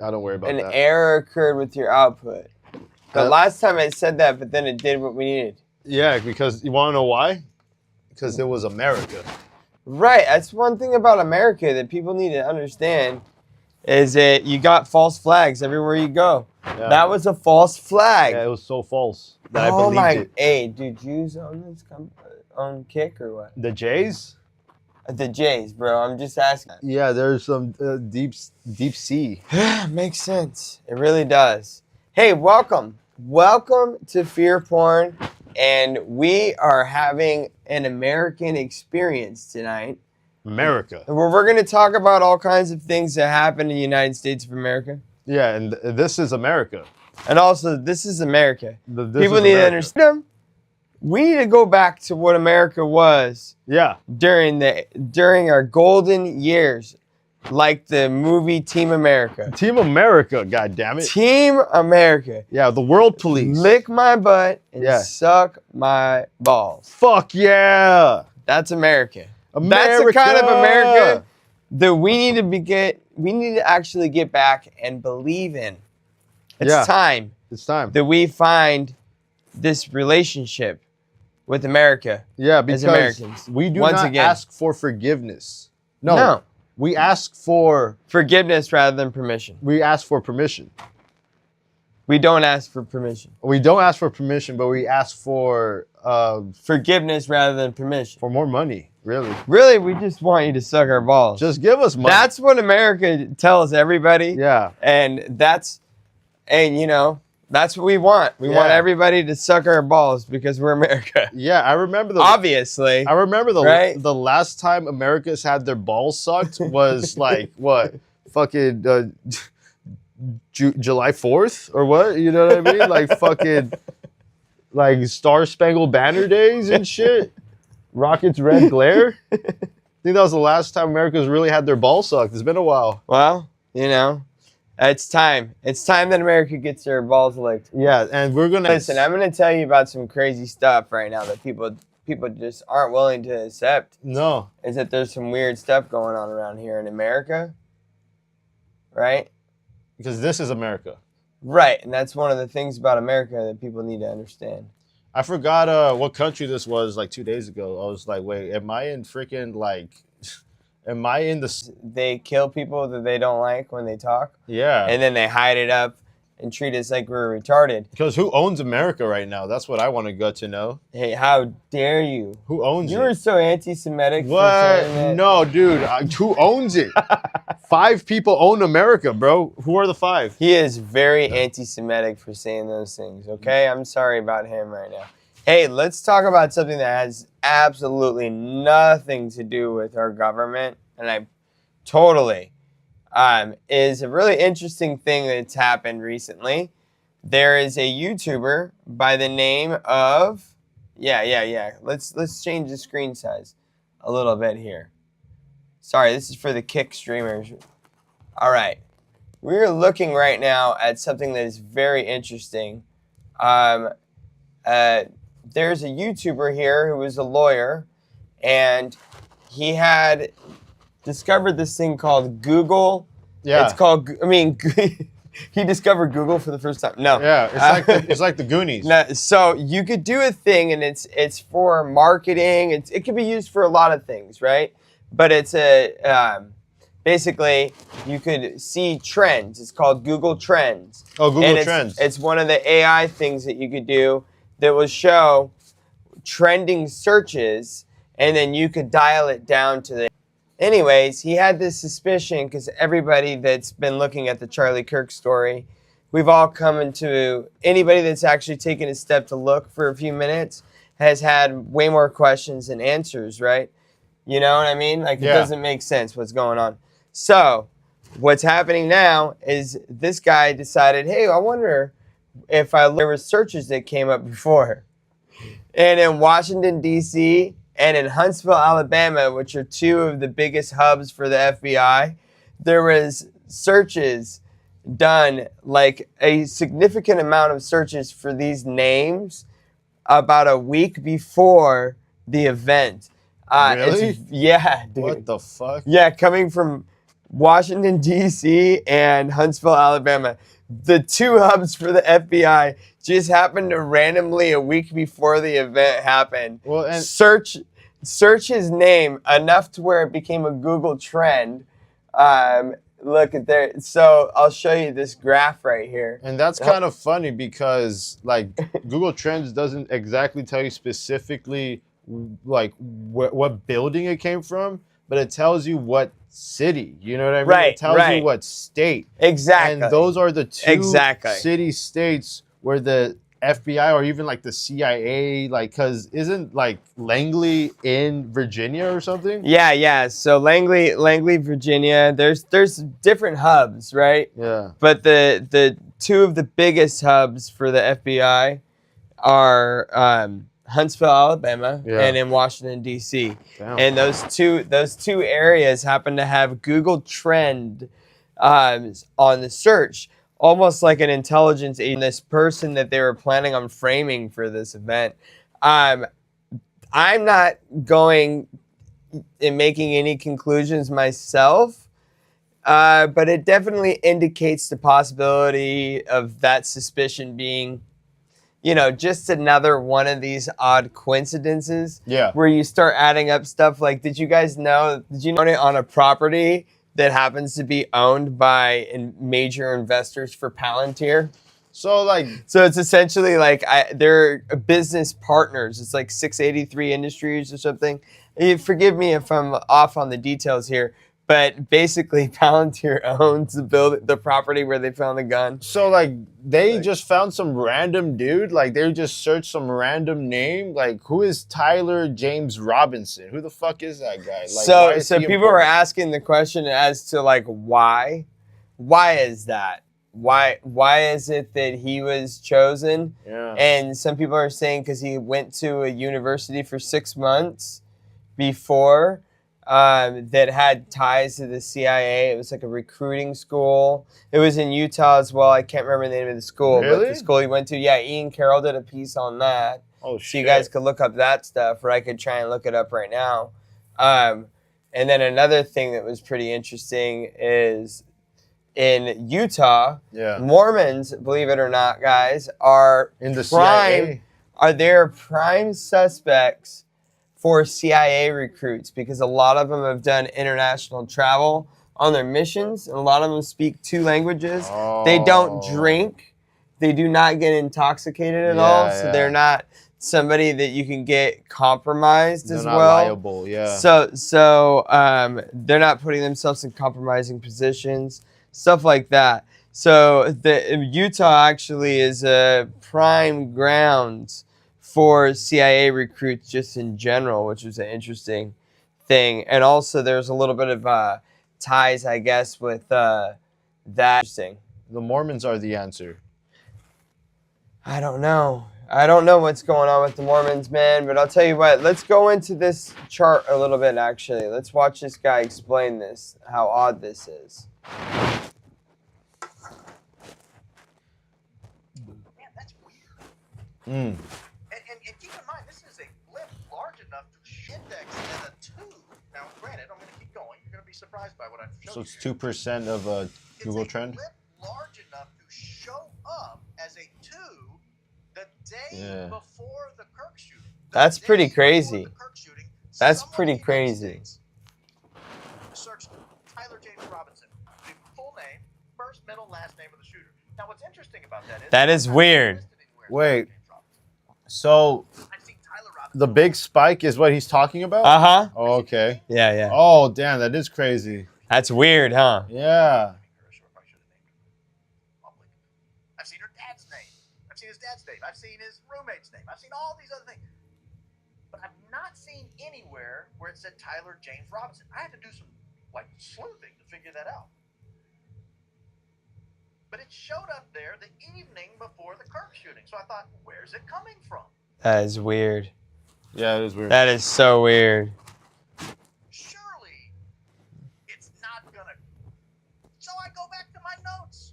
I don't worry about An that. error occurred with your output. The last time I said that, but then it did what we needed. Yeah, because you want to know why? Because it was America. Right. That's one thing about America that people need to understand is that you got false flags everywhere you go. Yeah. That was a false flag. Yeah, it was so false that I believed it. Hey, do Jews own this own Kick or what? The Jays? The Jays, bro. I'm just asking. Yeah, there's some deep sea. Makes sense. It really does. Hey, welcome. Welcome to Fear Porn. And we are having an American experience tonight. America. Where we're going to talk about all kinds of things that happen in the United States of America. Yeah, and this is America. And also, this is America. This People is need America. to understand. We need to go back to what America was. Yeah. During our golden years, like the movie Team America. Team America, goddammit. Team America. Yeah, the world police. Lick my butt and suck my balls. Fuck yeah. That's America. America. That's the kind of America that we need to actually get back and believe in. It's time. It's time that we find this relationship with America. Yeah, because as Americans. We do not ask for forgiveness. No. We ask for forgiveness rather than permission. We ask for permission. We don't ask for permission. We don't ask for permission, but we ask for forgiveness rather than permission. For more money, really. Really, we just want you to suck our balls. Just give us money. That's what America tells everybody. Yeah. And that's what we want. We want everybody to suck our balls because we're America. Yeah, I remember obviously. I remember the last time Americans had their balls sucked was like what? Fucking July 4th or what? You know what I mean? Like fucking like Star Spangled Banner days and shit. Rockets Red Glare. I think that was the last time Americans really had their balls sucked. It's been a while. Well, it's time. It's time that America gets their balls licked. Yeah, and we're gonna listen. I'm gonna tell you about some crazy stuff right now that people just aren't willing to accept. No, is that there's some weird stuff going on around here in America, right? Because this is America, right? And that's one of the things about America that people need to understand. I forgot what country this was like 2 days ago. I was like, wait, am I in freaking like? Am I in the... They kill people that they don't like when they talk. Yeah. And then they hide it up and treat us like we're retarded. Because who owns America right now? That's what I want to get to know. Hey, how dare you? Who owns it? You were so anti-Semitic. What? No, dude. Who owns it? 5 people own America, bro. Who are the 5? He is very anti-Semitic for saying those things, okay? I'm sorry about him right now. Hey, let's talk about something that has absolutely nothing to do with our government, and I totally is a really interesting thing that's happened recently. There is a YouTuber by the name of Let's change the screen size a little bit here. Sorry, this is for the Kick streamers. All right, we're looking right now at something that is very interesting. There's a YouTuber here who is a lawyer, and he had discovered this thing called Google. Yeah. It's called, he discovered Google for the first time. No. Yeah, it's like the Goonies. No, so you could do a thing, and it's for marketing. It can be used for a lot of things, right? But it's basically, you could see trends. It's called Google Trends. Oh, Google Trends. It's one of the AI things that you could do that will show trending searches, and then you could dial it down to the... Anyways, he had this suspicion because everybody that's been looking at the Charlie Kirk story, we've all come into... Anybody that's actually taken a step to look for a few minutes has had way more questions than answers, right? You know what I mean? Like, it doesn't make sense what's going on. So, what's happening now is this guy decided, hey, I wonder if there were searches that came up before. And in Washington, D.C., and in Huntsville, Alabama, which are 2 of the biggest hubs for the FBI, there was searches done, like a significant amount of searches for these names about a week before the event. Really? Yeah, dude. What the fuck? Yeah, coming from Washington, D.C. and Huntsville, Alabama. The two hubs for the FBI just happened to randomly a week before the event happened. Well, and Search his name enough to where it became a Google trend. Look at there. So I'll show you this graph right here. And that's kind of funny because like Google Trends doesn't exactly tell you specifically like what building it came from, but it tells you what city. You know what I mean? Right, It tells right. you what state. Exactly. And those are the two Exactly. city states where the FBI or even like the CIA, like, because isn't like Langley in Virginia or something? Yeah. So Langley, Virginia. There's different hubs, right? Yeah. But the two of the biggest hubs for the FBI are Huntsville, Alabama, Yeah. and in Washington, D.C. Damn. And those two areas happen to have Google Trend on the search, almost like an intelligence agent. This person that they were planning on framing for this event. I'm not going and making any conclusions myself. But it definitely indicates the possibility of that suspicion being, just another one of these odd coincidences. Yeah. Where you start adding up stuff like, did you know it on a property that happens to be owned by major investors for Palantir? So like, So it's essentially like they're business partners. It's like 683 Industries or something. Forgive me if I'm off on the details here. But basically, Palantir owns the property where they found the gun. so like they just found some random dude, like they just searched some random name, like who is Tyler James Robinson? Who the fuck is that guy? Like, why is So he people are important? asking the question as to like why is that? Why is it that he was chosen? Yeah. And some people are saying because he went to a university for 6 months before. That had ties to the CIA. It was like a recruiting school. It was in Utah as well. I can't remember the name of the school, but Really? the school he went to, yeah, Ian Carroll did a piece on that. Oh So shit. you guys could look up that stuff, or I could try and look it up right now. And then another thing that was pretty interesting is in Utah, Yeah. Mormons, believe it or not, guys, are In the prime CIA. prime suspects for CIA recruits because a lot of them have done international travel on their missions, and a lot of them speak 2 languages. They don't drink. They do not get intoxicated at all, so they're not somebody that you can get compromised They're as not well. liable, yeah. So they're not putting themselves in compromising positions, stuff like that. So the Utah actually is a prime grounds for CIA recruits just in general, which was an interesting thing. And also there's a little bit of ties, I guess, with that. Interesting. The Mormons are the answer. I don't know. I don't know what's going on with the Mormons, man, but I'll tell you what. Let's go into this chart a little bit, actually. Let's watch this guy explain this, how odd this is. Man, that's weird. Mm. And keep in mind, this is a blip large enough to index in a 2. Now, granted, I'm going to keep going. You're going to be surprised by what I've shown So you. it's 2% of a Google It's a trend? blip large enough to show up as a 2 the day before the Kirk shooting. That's pretty crazy. That's pretty United crazy. States searched Tyler James Robinson. The full name, first, middle, last name of the shooter. Now, what's interesting about that is... That is weird. Wait. So I've seen Tyler Robinson. the big spike is what he's talking about? Uh-huh. Oh, okay. Yeah. Oh, damn, that is crazy. That's weird, huh? Yeah. I've seen her dad's name. I've seen his dad's name. I've seen his roommate's name. I've seen all these other things. But I've not seen anywhere where it said Tyler James Robinson. I had to do some sleuthing to figure that out. But it showed up there the evening before the Kirk shooting. So I thought, where's it coming from? That is weird. Yeah, it is weird. That is so weird. Surely it's not gonna. So I go back to my notes.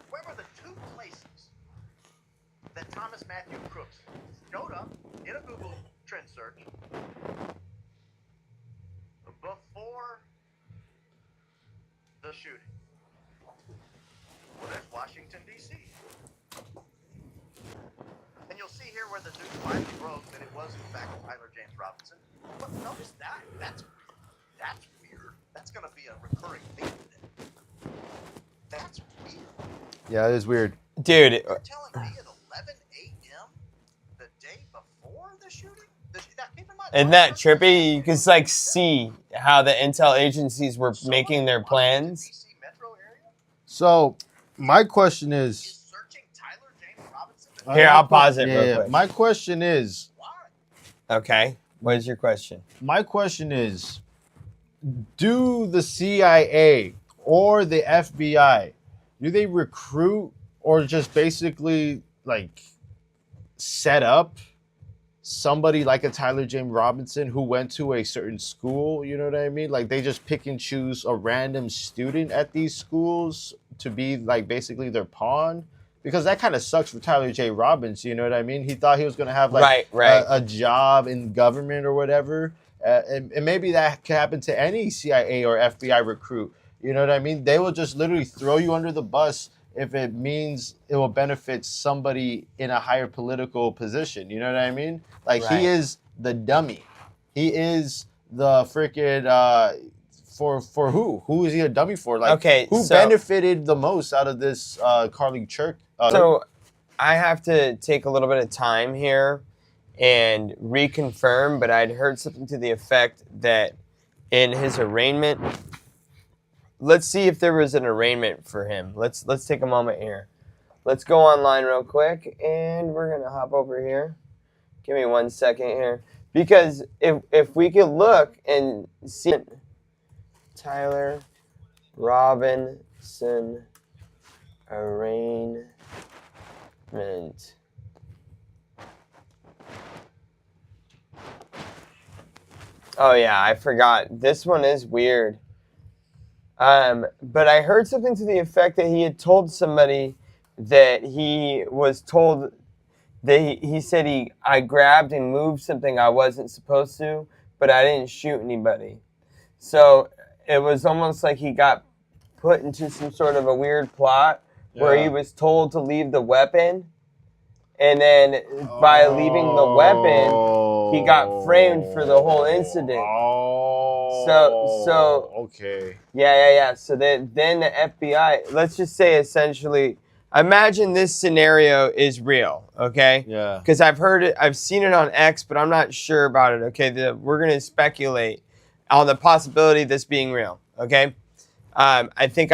Where were the 2 places that Thomas Matthew Crooks showed up in a Google trend search. Before the shooting. Well, there's Washington, D.C. And you'll see here where the news finally broke that it was, in fact, Tyler James Robinson. But notice that. That's weird. That's weird. That's going to be a recurring theme today. That's weird. Yeah, it is weird. Dude, You're telling me at 11 a.m. the day before the shooting? Now, keep in mind, isn't that trippy? You can like see how the intel agencies were making their plans. D.C. metro area So my question is is, searching Tyler James Robinson. Here, I'll pause it real quick. My question is, Why? Okay, what is your question? do the CIA or the FBI, do they recruit or just basically like set up somebody like a Tyler James Robinson who went to a certain school? You know what I mean? Like they just pick and choose a random student at these schools to be like basically their pawn? Because that kind of sucks for Tyler J. Robinson, you know what I mean? He thought he was going to have like Right. A job in government or whatever. And maybe that could happen to any CIA or FBI recruit. You know what I mean? They will just literally throw you under the bus if it means it will benefit somebody in a higher political position. You know what I mean? Like Right. he is the dummy. He is the freaking for who? Who is he a dummy for? Like Okay, who so- benefited the most out of this Carly Church? So I have to take a little bit of time here and reconfirm, but I'd heard something to the effect that in his arraignment, let's see if there was an arraignment for him. Let's take a moment here. Let's go online real quick, and we're gonna hop over here. Give me 1 second here, because if we could look and see Tyler Robinson arraignment. Oh yeah, I forgot. This one is weird. But I heard something to the effect that he had told somebody that he was told that he said I grabbed and moved something I wasn't supposed to, but I didn't shoot anybody. So it was almost like he got put into some sort of a weird plot where he was told to leave the weapon, and then by leaving the weapon, he got framed for the whole incident. So okay. Yeah. So then the FBI, let's just say essentially, imagine this scenario is real, okay? Yeah. Because I've seen it on X, but I'm not sure about it, okay? We're going to speculate on the possibility of this being real, okay? I think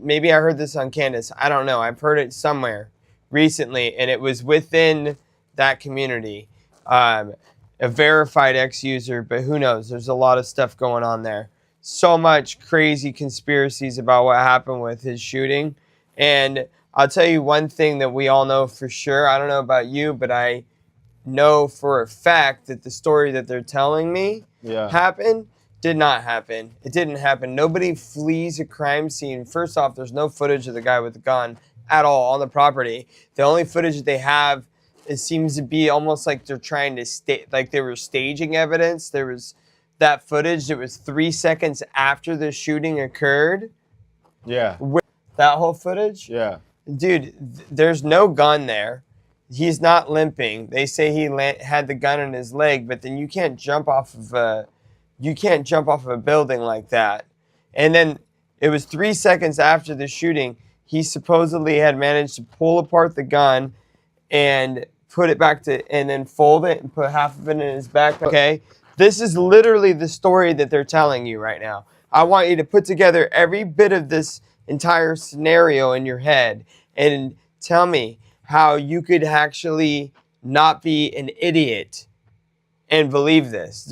maybe I heard this on Candace. I don't know. I've heard it somewhere recently, and it was within that community. A verified X user, but who knows? There's a lot of stuff going on there. So much crazy conspiracies about what happened with his shooting. And I'll tell you one thing that we all know for sure. I don't know about you, but I know for a fact that the story that they're telling me happened did not happen. It didn't happen. Nobody flees a crime scene. First off, there's no footage of the guy with the gun at all on the property. The only footage that they have, it seems to be almost like they're trying to like they were staging evidence. There was that footage that was 3 seconds after the shooting occurred. Yeah. That whole footage? Yeah. Dude, there's no gun there. He's not limping. They say he had the gun in his leg, but then you can't jump off of a building like that. And then it was 3 seconds after the shooting, he supposedly had managed to pull apart the gun and put it back and then fold it and put half of it in his backpack. Okay, this is literally the story that they're telling you right now. I want you to put together every bit of this entire scenario in your head and tell me how you could actually not be an idiot and believe this.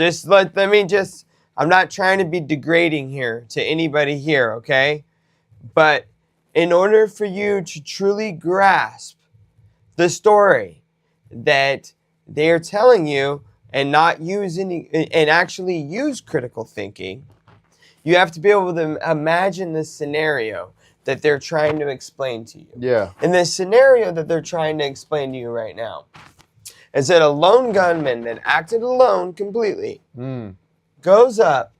I'm not trying to be degrading here to anybody here, okay? But in order for you to truly grasp the story that they're telling you and not use and actually use critical thinking, you have to be able to imagine the scenario that they're trying to explain to you. Yeah. And the scenario that they're trying to explain to you right now, is that a lone gunman that acted alone completely goes up,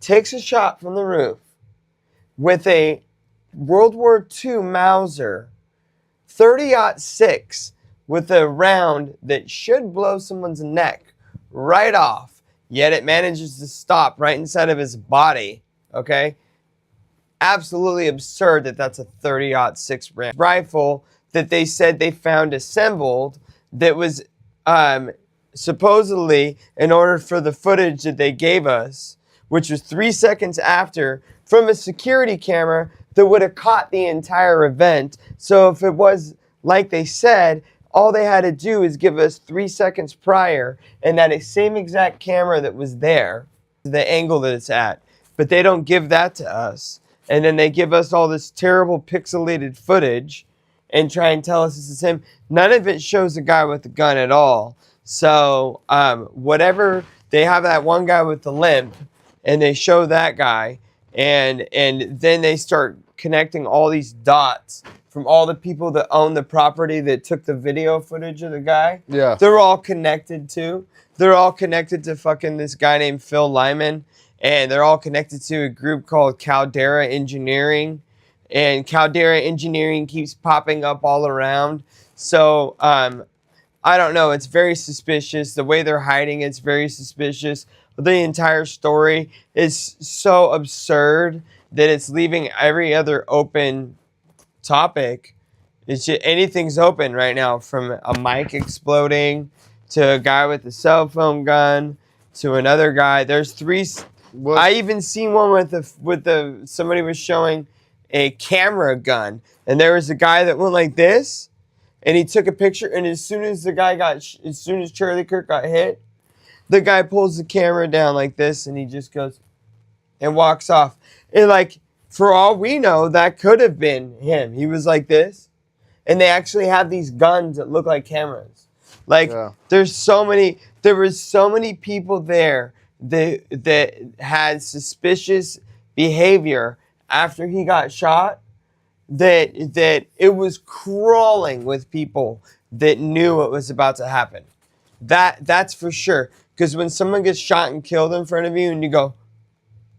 takes a shot from the roof with a World War II Mauser 30-06 with a round that should blow someone's neck right off, yet it manages to stop right inside of his body, okay? Absolutely absurd that that's a 30-06 rifle that they said they found assembled that was supposedly, in order for the footage that they gave us, which was 3 seconds after, from a security camera that would have caught the entire event. So if it was like they said, all they had to do is give us 3 seconds prior, and that same exact camera that was there, the angle that it's at. But they don't give that to us. And then they give us all this terrible pixelated footage and try and tell us this is him. None of it shows a guy with a gun at all. So whatever, they have that one guy with the limp, and they show that guy, and then they start connecting all these dots from all the people that own the property that took the video footage of the guy. Yeah. They're all connected to. They're all connected to fucking this guy named Phil Lyman, and they're all connected to a group called Caldera Engineering, and Caldera Engineering keeps popping up all around. So I don't know. It's very suspicious. The way they're hiding it's very suspicious. The entire story is so absurd that it's leaving every other open topic. It's just, anything's open right now, from a mic exploding to a guy with a cell phone gun to another guy. There's three. I even seen one with somebody was showing a camera gun, and there was a guy that went like this, and he took a picture, and as soon as Charlie Kirk got hit, the guy pulls the camera down like this, and he just goes and walks off. And like, for all we know, that could have been him. He was like this, and they actually have these guns that look like cameras. Like, there was so many people there that had suspicious behavior after he got shot, that it was crawling with people that knew what was about to happen. That's for sure. Because when someone gets shot and killed in front of you, and you go,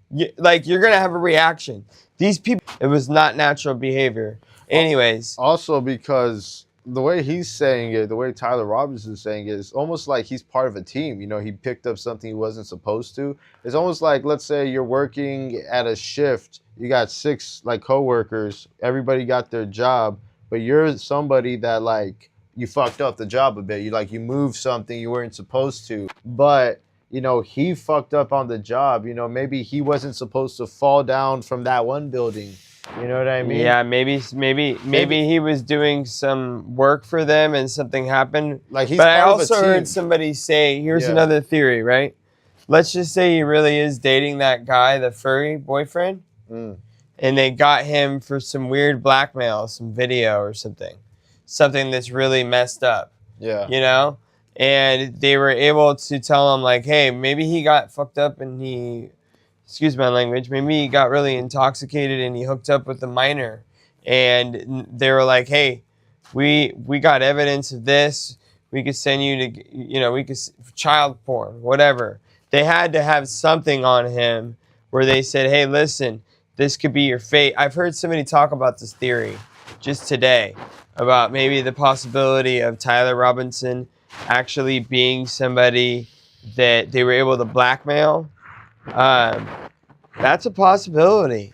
you're gonna have a reaction. These people, it was not natural behavior. Anyways, also because the way he's saying it, the way Tyler Robinson is saying it, it's almost like he's part of a team. You know, he picked up something he wasn't supposed to. It's almost like, let's say you're working at a shift, you got 6 like coworkers, everybody got their job, but you're somebody that like you fucked up the job a bit. You moved something you weren't supposed to, but you know, he fucked up on the job. You know, maybe he wasn't supposed to fall down from that one building. You know what I mean? Yeah, maybe he was doing some work for them and something happened. Like, he's but I part of a also team. heard somebody say, here's another theory, right? Let's just say he really is dating that guy, the furry boyfriend, and they got him for some weird blackmail, some video or something that's really messed up. Yeah. You know? And they were able to tell him, like, hey, maybe he got fucked up and he, excuse my language, maybe he got really intoxicated and he hooked up with a minor. And they were like, hey, we got evidence of this. We could send you to, you know, we could, child porn, whatever. They had to have something on him where they said, hey, listen, this could be your fate. I've heard somebody talk about this theory just today about maybe the possibility of Tyler Robinson actually being somebody that they were able to blackmail. That's a possibility.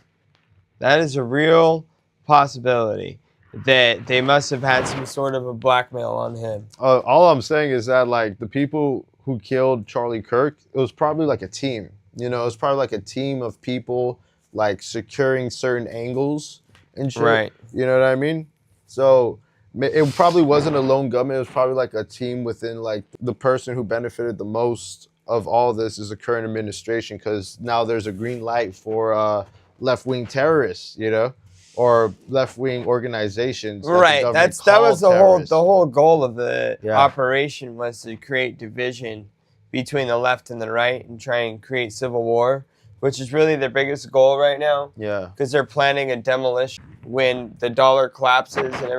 That is a real possibility that they must have had some sort of a blackmail on him. All I'm saying is that, like, the people who killed Charlie Kirk, it was probably like a team. You know, it was probably like a team of people, like, securing certain angles and shit. Right. You know what I mean? So it probably wasn't a lone gunman. It was probably like a team within, like, the person who benefited the most of all this is the current administration, because now there's a green light for left-wing terrorists, you know, or left-wing organizations. Right. That was the whole goal of the operation, was to create division between the left and the right and try and create civil war. which is really their biggest goal right now, Yeah. because they're planning a demolition when the dollar collapses and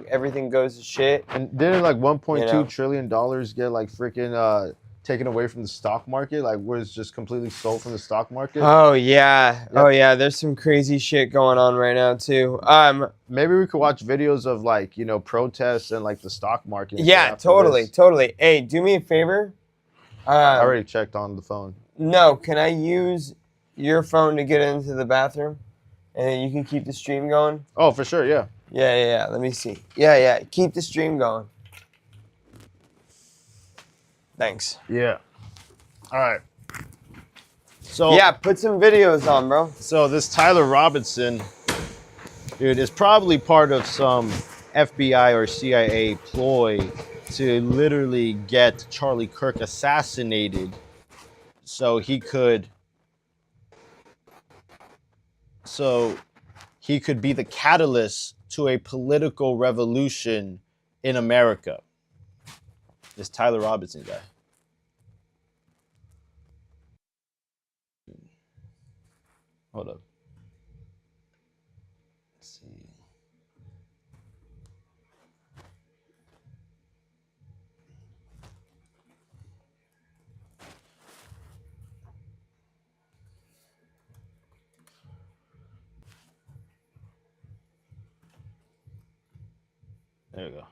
everything goes to shit. And didn't like 1.2 You know? trillion dollars get like freaking taken away from the stock market? Like was just completely sold from the stock market? Oh yeah. Yep. Oh yeah. There's some crazy shit going on right now too. Maybe we could watch videos of like, you know, protests and like the stock market. and shit Yeah, after totally, this. totally. Hey, do me a favor. I already checked on the phone. No, can I use your phone to get into the bathroom, and then you can keep the stream going? Oh, for sure, yeah. Yeah. Let me see. Yeah. Keep the stream going. Thanks. Yeah. All right. So Yeah, put some videos on, bro. So this Tyler Robinson, dude, is probably part of some FBI or CIA ploy to literally get Charlie Kirk assassinated so he could be the catalyst to a political revolution in America. This Tyler Robinson guy. Hold up. Let's see. There we go.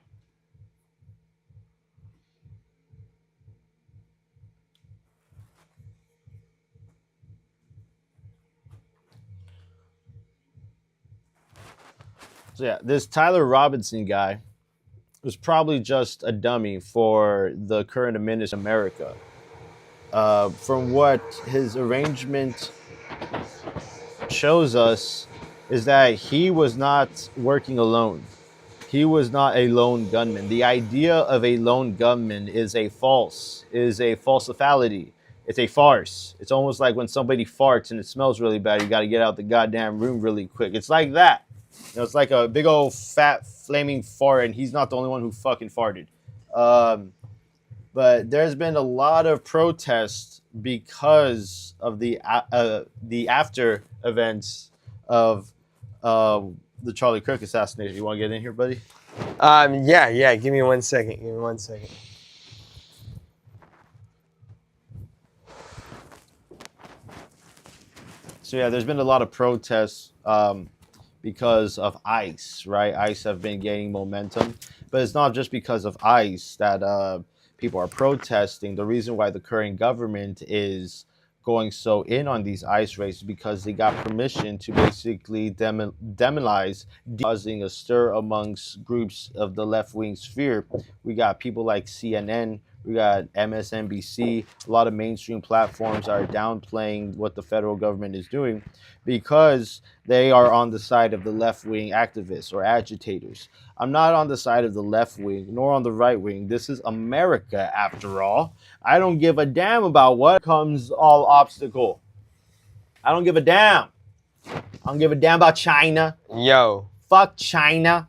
So yeah, this Tyler Robinson guy was probably just a dummy for the current administration in America. From what his arrangement shows us is that he was not working alone. He was not a lone gunman. The idea of a lone gunman is a falsifality. It's a farce. It's almost like when somebody farts and it smells really bad, you got to get out the goddamn room really quick. It's like that. You know, it's like a big old fat flaming fart, and he's not the only one who fucking farted. But there's been a lot of protests because of the after events of the Charlie Kirk assassination. You want to get in here, buddy? Yeah. Give me 1 second. So yeah, there's been a lot of protests because of ICE, right? ICE have been gaining momentum, but it's not just because of ICE that people are protesting. The reason why the current government is going so in on these ICE raids is because they got permission to basically demonize, causing a stir amongst groups of the left-wing sphere. We got people like CNN, we got MSNBC, a lot of mainstream platforms are downplaying what the federal government is doing because they are on the side of the left-wing activists or agitators. I'm not on the side of the left wing nor on the right wing. This is America, after all. I don't give a damn about what comes all obstacle. I don't give a damn. I don't give a damn about China. Yo. Fuck China.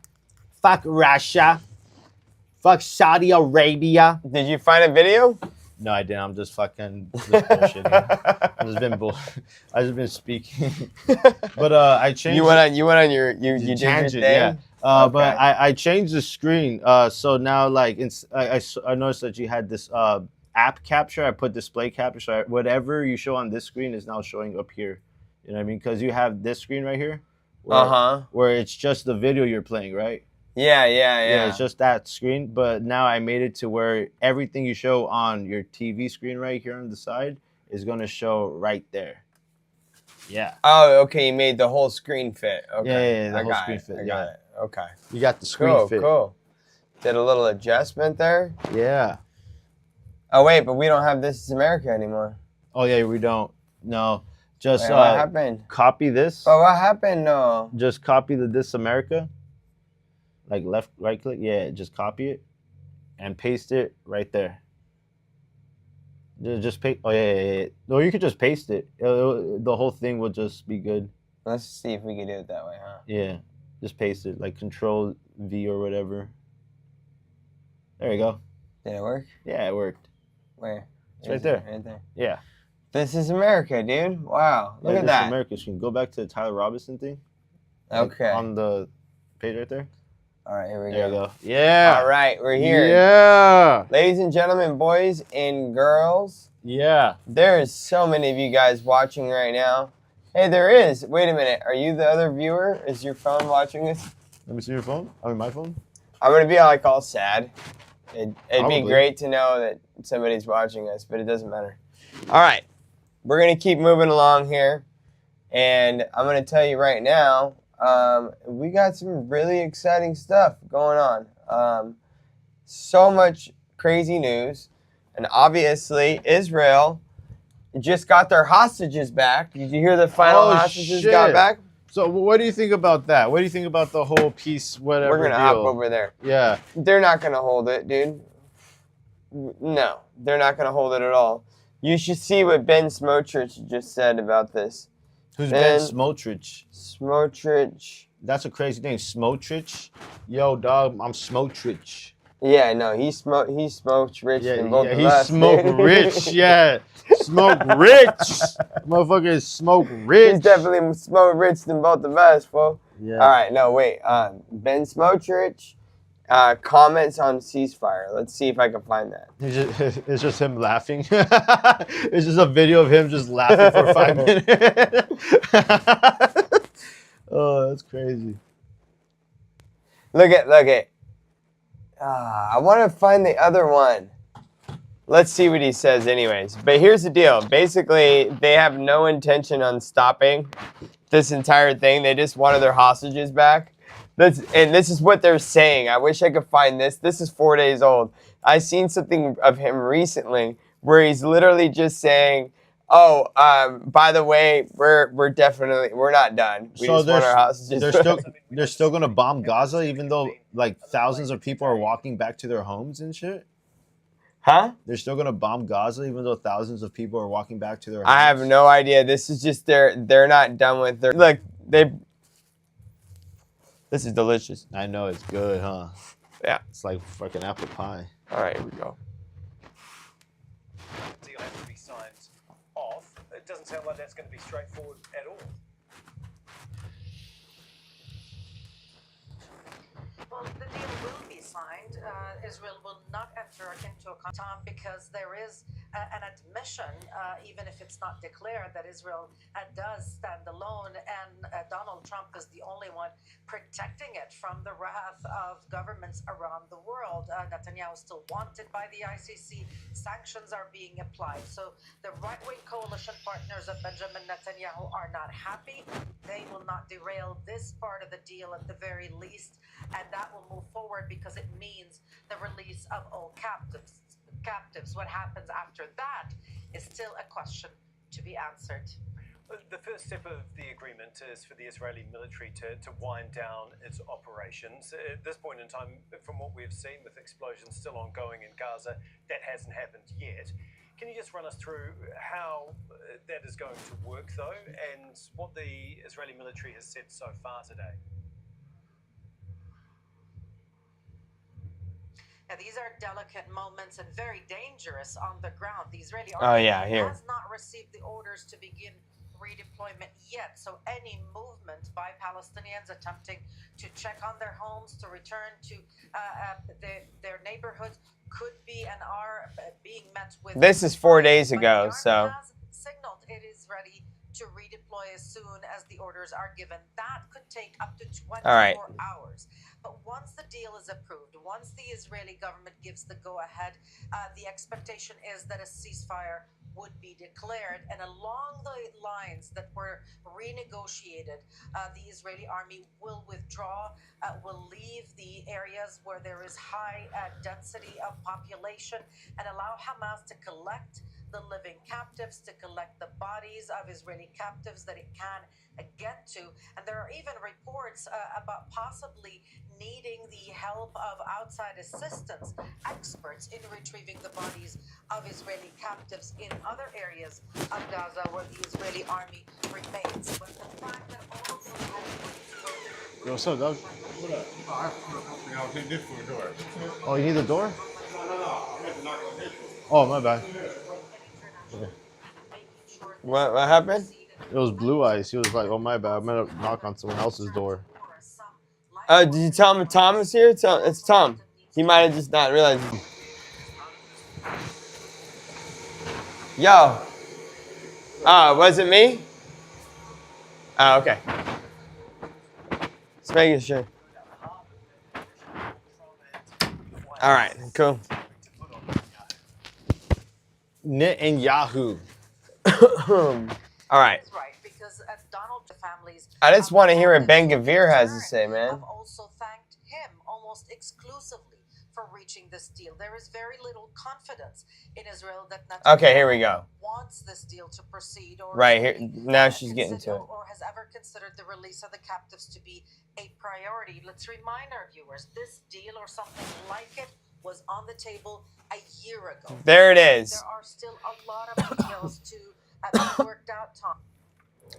Fuck Russia. Fuck Saudi Arabia. Did you find a video? No, I didn't. I'm just fucking bullshitting. I've just been speaking. But I changed. You went on your you did your tangent, thing? yeah. Okay. But I changed the screen. So now, like, I noticed that you had this app capture. I put display capture. So whatever you show on this screen is now showing up here. You know what I mean? Because you have this screen right here. Where it's just the video you're playing, right? Yeah. Yeah, it's just that screen. But now I made it to where everything you show on your TV screen right here on the side is going to show right there. Yeah. Oh, okay. You made the whole screen fit. Okay. Yeah, the whole screen fit. I got it. Okay. You got the screen fit. Cool. Did a little adjustment there. Yeah. Oh wait, but we don't have This Is America anymore. Oh yeah, we don't. No. Just Wait, what happened? Copy this. Oh, what happened? No. Just copy the This America. Like right click. Yeah, just copy it and paste it right there. Just paste. Oh yeah. No, you could just paste it. The whole thing will just be good. Let's see if we can do it that way, huh? Yeah. Just paste it, like Control V or whatever. There you go. Did it work? Yeah, it worked. Where? It's right there. Right there. Yeah. This is America, dude. Wow. Look Like, at this is that. America. Can you go back to the Tyler Robinson thing? Like, Okay. on the page right there. All right, here we There go. you go. Yeah. All right, we're here. Yeah. Ladies and gentlemen, boys and girls, Yeah. there is so many of you guys watching right now. Hey, there is. Wait a minute. Are you the other viewer? Is your phone watching this? Let me see your phone. I mean, my phone. I'm going to be like all sad. It'd be Probably. great to know that somebody's watching us, but it doesn't matter. All right. We're going to keep moving along here. And I'm going to tell you right now, we got some really exciting stuff going on. So much crazy news. And obviously, Israel just got their hostages back. Did you hear the final hostages got back? So what do you think about that? What do you think about the whole peace, whatever We're going to deal? hop over there. Yeah. They're not going to hold it, dude. No, they're not going to hold it at all. You should see what Ben Smotrich just said about this. Who's Ben Ben Smotrich? Smotrich. That's a crazy name. Smotrich? Yo, dog, I'm Smotrich. Yeah, no, he smoked rich than both of he us. smoke dude. rich, yeah. Smoke rich. Motherfucker is smoke rich. He's definitely smoked rich than both of us, fool. Yeah. All right, no, wait. Ben Smotrich comments on ceasefire. Let's see if I can find that. It's just him laughing. It's just a video of him just laughing for 5 minutes. Oh, that's crazy. Look at. I want to find the other one. Let's see what he says anyways. But here's the deal. Basically, they have no intention on stopping this entire thing. They just wanted their hostages back. And this is what they're saying. I wish I could find this. This is 4 days old. I seen something of him recently where he's literally just saying, "Oh, by the way, we're not done. We So just want our hostages." they're still gonna bomb Gaza even though like thousands of people are walking back to their homes and shit? Huh? They're still gonna bomb Gaza even though thousands of people are walking back to their homes? I have no idea. This is just they're not done with their look. This is delicious. I know, it's good, huh? Yeah. It's like fucking apple pie. All right, here we go. Deal has to be signed off. It doesn't sound like that's going to be straightforward at all. Well, the deal will be signed. Israel will not enter into a contract because there is an admission, even if it's not declared, that Israel does stand alone, and Donald Trump is the only one protecting it from the wrath of governments around the world. Netanyahu is still wanted by the ICC. Sanctions are being applied. So the right-wing coalition partners of Benjamin Netanyahu are not happy. They will not derail this part of the deal at the very least, and that will move forward because it means the release of all captives. What happens after that is still a question to be answered. The first step of the agreement is for the Israeli military to wind down its operations. At this point in time, from what we've seen with explosions still ongoing in Gaza, that hasn't happened yet. Can you just run us through how that is going to work, though, and what the Israeli military has said so far today? Now, these are delicate moments and very dangerous on the ground. The Israeli Oh, army yeah, here. has not received the orders to begin redeployment yet. So any movement by Palestinians attempting to check on their homes, to return to their neighborhoods, could be and are being met with. This is 4 days But ago, the army so. has signaled it is ready to redeploy as soon as the orders are given. That could take up to 24 All right. hours. But once the deal is approved, once the Israeli government gives the go-ahead, the expectation is that a ceasefire would be declared. And along the lines that were renegotiated, the Israeli army will withdraw, will leave the areas where there is high density of population, and allow Hamas to collect the living captives, to collect the bodies of Israeli captives that it can get to. And there are even reports about possibly needing the help of outside assistance experts in retrieving the bodies of Israeli captives in other areas of Gaza where the Israeli army remains. But the fact that all of them Yo, what's up, dog? What up? Oh, I was in this for the door. Oh, you need the door? No, I meant to knock on this one. Oh, my bad. Okay. making What happened? It was Blue Ice. He was like, "Oh my bad, I'm gonna knock on someone else's door." Oh, did you tell him Tom is here? It's Tom. He might have just not realized. Yo. Was it me? Oh, okay. Just making sure. All right, cool. Netanyahu. All right. Is right, because Donald families. I just want to hear what Ben Gavir has to say, man. Have also thanked him almost exclusively for reaching this deal. There is very little confidence in Israel that Netanyahu Okay, here we go. wants this deal to proceed, or Right here, now she's getting to it. or has ever considered the release of the captives to be a priority. Let's remind our viewers, this deal or something like it was on the table a year ago. There it is. There are still a lot of details to be worked out, Tom.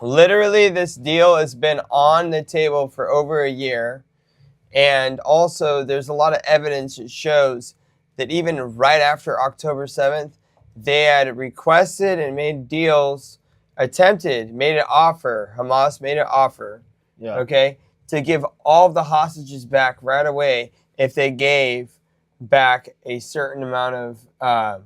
Literally, this deal has been on the table for over a year. And also, there's a lot of evidence that shows that even right after October 7th, they had requested and made deals, made an offer. Hamas made an offer, Yeah. okay, to give all of the hostages back right away if they gave back a certain amount of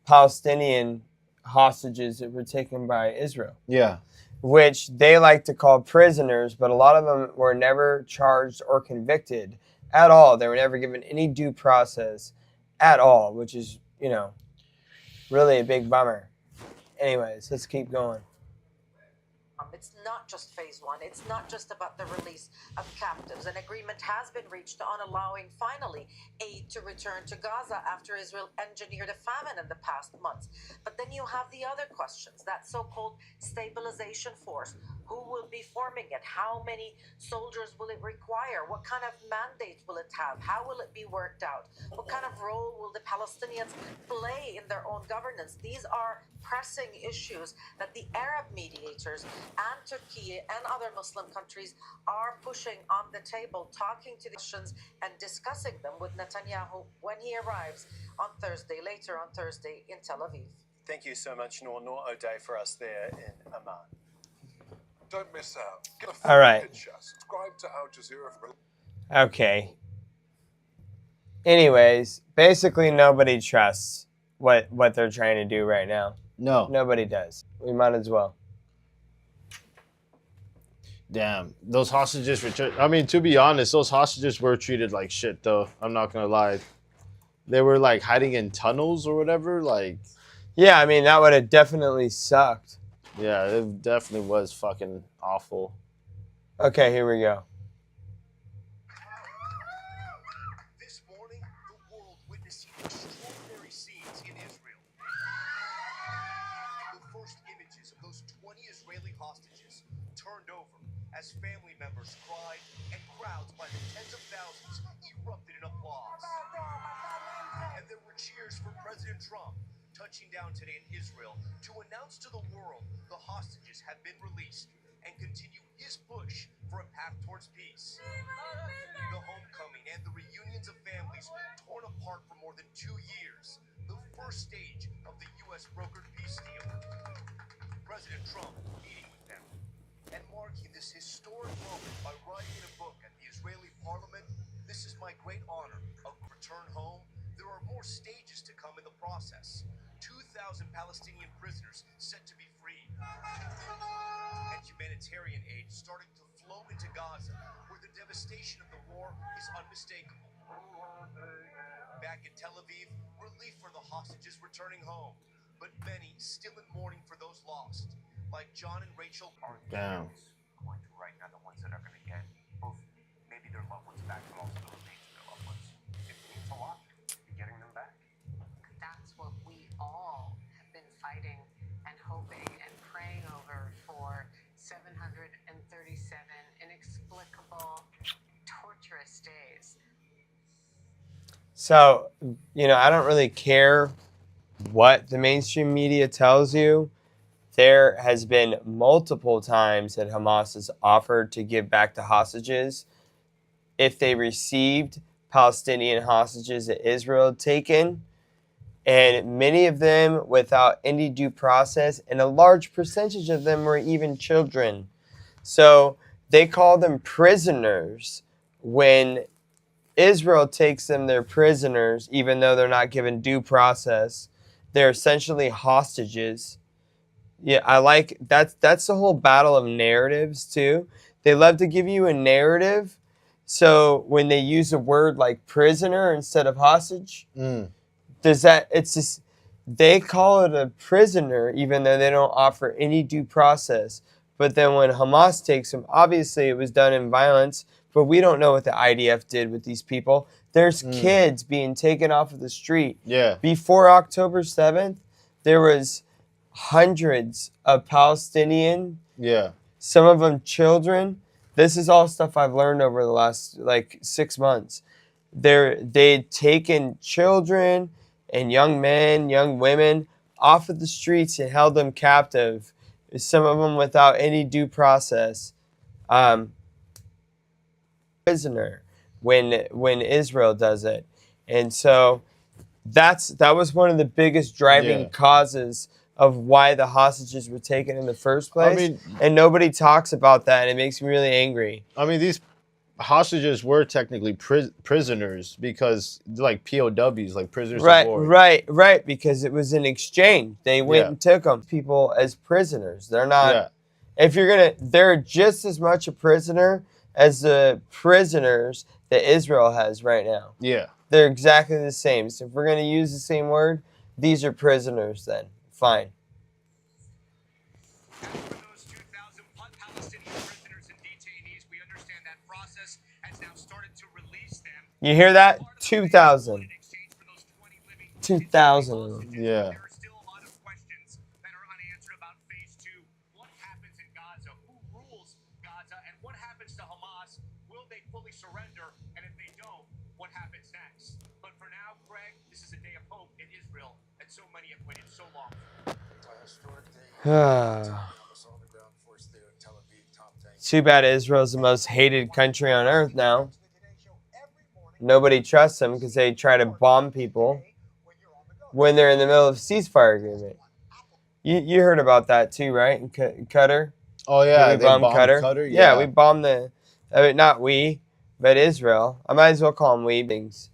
Palestinian hostages that were taken by Israel, Yeah. which they like to call prisoners, but a lot of them were never charged or convicted at all. They were never given any due process at all, which is, really a big bummer. Anyways, let's keep going. It's not just phase one. It's not just about the release of captives. An agreement has been reached on allowing, finally, aid to return to Gaza after Israel engineered a famine in the past months. But then you have the other questions, that so-called stabilization force. Who will be forming it? How many soldiers will it require? What kind of mandate will it have? How will it be worked out? What kind of role will the Palestinians play in their own governance? These are pressing issues that the Arab mediators and Turkey and other Muslim countries are pushing on the table, talking to the Russians and discussing them with Netanyahu when he arrives later on Thursday in Tel Aviv. Thank you so much, Noor O'Day, for us there in Amman. Don't miss out. Get a All right. picture. Subscribe to Al Jazeera for Okay. Anyways, basically nobody trusts what they're trying to do right now. No. Nobody does. We might as well. Damn. Those hostages were. I mean, to be honest, those hostages were treated like shit, though. I'm not gonna lie. They were like hiding in tunnels or whatever. Like. Yeah, I mean that would have definitely sucked. Yeah, it definitely was fucking awful. Okay, here we go. This morning, the world witnessing extraordinary scenes in Israel. The first images of those 20 Israeli hostages turned over as family members cried and crowds by the tens of thousands erupted in applause. And there were cheers for President Trump, touching down today in Israel to announce to the world the hostages have been released and continue his push for a path towards peace. The homecoming and the reunions of families torn apart for more than 2 years, the first stage of the U.S. brokered peace deal. President Trump meeting with them and marking this historic moment by writing in a book at the Israeli parliament, "This is my great honor of return home. There are more stages to come in the process. 2,000 Palestinian prisoners set to be freed. And humanitarian aid starting to flow into Gaza, where the devastation of the war is unmistakable. Back in Tel Aviv, relief for the hostages returning home, but many still in mourning for those lost, like John and Rachel. Damn. Going through right now, the ones that are going to get both maybe their loved ones back, but also the remains of their loved ones. It means a lot to be getting them back. That's what we all have been fighting and hoping and praying over for 737 inexplicable, torturous days. So, I don't really care what the mainstream media tells you. There has been multiple times that Hamas has offered to give back the hostages if they received Palestinian hostages that Israel had taken. and many of them without any due process, and a large percentage of them were even children. So they call them prisoners when Israel takes them, they're prisoners, even though they're not given due process. They're essentially hostages. Yeah, I like that's the whole battle of narratives too. They love to give you a narrative. So when they use a word like prisoner instead of hostage, it's just they call it a prisoner even though they don't offer any due process. But then when Hamas takes them, obviously it was done in violence, but we don't know what the IDF did with these people. There's kids being taken off of the street. Yeah. Before October 7th, there was hundreds of Palestinian, Yeah. some of them children. This is all stuff I've learned over the last 6 months. They'd taken children and young men, young women off of the streets and held them captive. Some of them without any due process. Prisoner when Israel does it. And so that was one of the biggest driving causes of why the hostages were taken in the first place. And nobody talks about that, and it makes me really angry. I mean, these hostages were technically prisoners because like POWs, like prisoners of war. Right, because it was an exchange. They went and took them, people as prisoners. They're not, they're just as much a prisoner as the prisoners that Israel has right now. Yeah. They're exactly the same. So if we're going to use the same word, these are prisoners then. Fine. For those 2,000 Palestinian prisoners and detainees, we understand that process has now started to release them. You hear that? 2,000. 2,000 of them. Yeah. There are still a lot of questions that are unanswered about phase 2. What happens in Gaza? Who rules Gaza? And what happens to Hamas? Will they fully surrender? And if they don't, what happens next? But for now, Greg, this is a day of hope in Israel that so many have waited so long. Too bad Israel's the most hated country on earth now. Nobody trusts them because they try to bomb people when they're in the middle of a ceasefire agreement. You heard about that too, right? In Qatar? Oh, yeah. We bombed Qatar? Yeah, we bombed not we, but Israel. I might as well call them we things.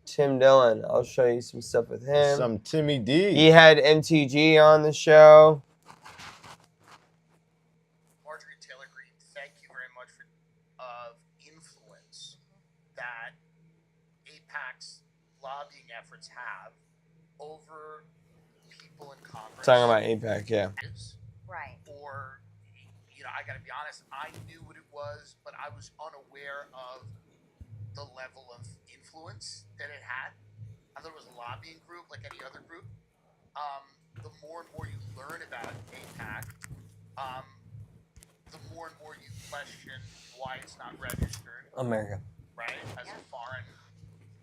Tim Dillon. I'll show you some stuff with him. Some Timmy D. He had MTG on the show. Marjorie Taylor Greene, thank you very much for influence that AIPAC's lobbying efforts have over people in Congress. Talking about AIPAC, yeah. Right. Or, I got to be honest, I knew what it was, but I was unaware of the level of influence that it had. I thought it was a lobbying group like any other group. The more and more you learn about AIPAC, the more and more you question why it's not registered. America. Right? As a foreign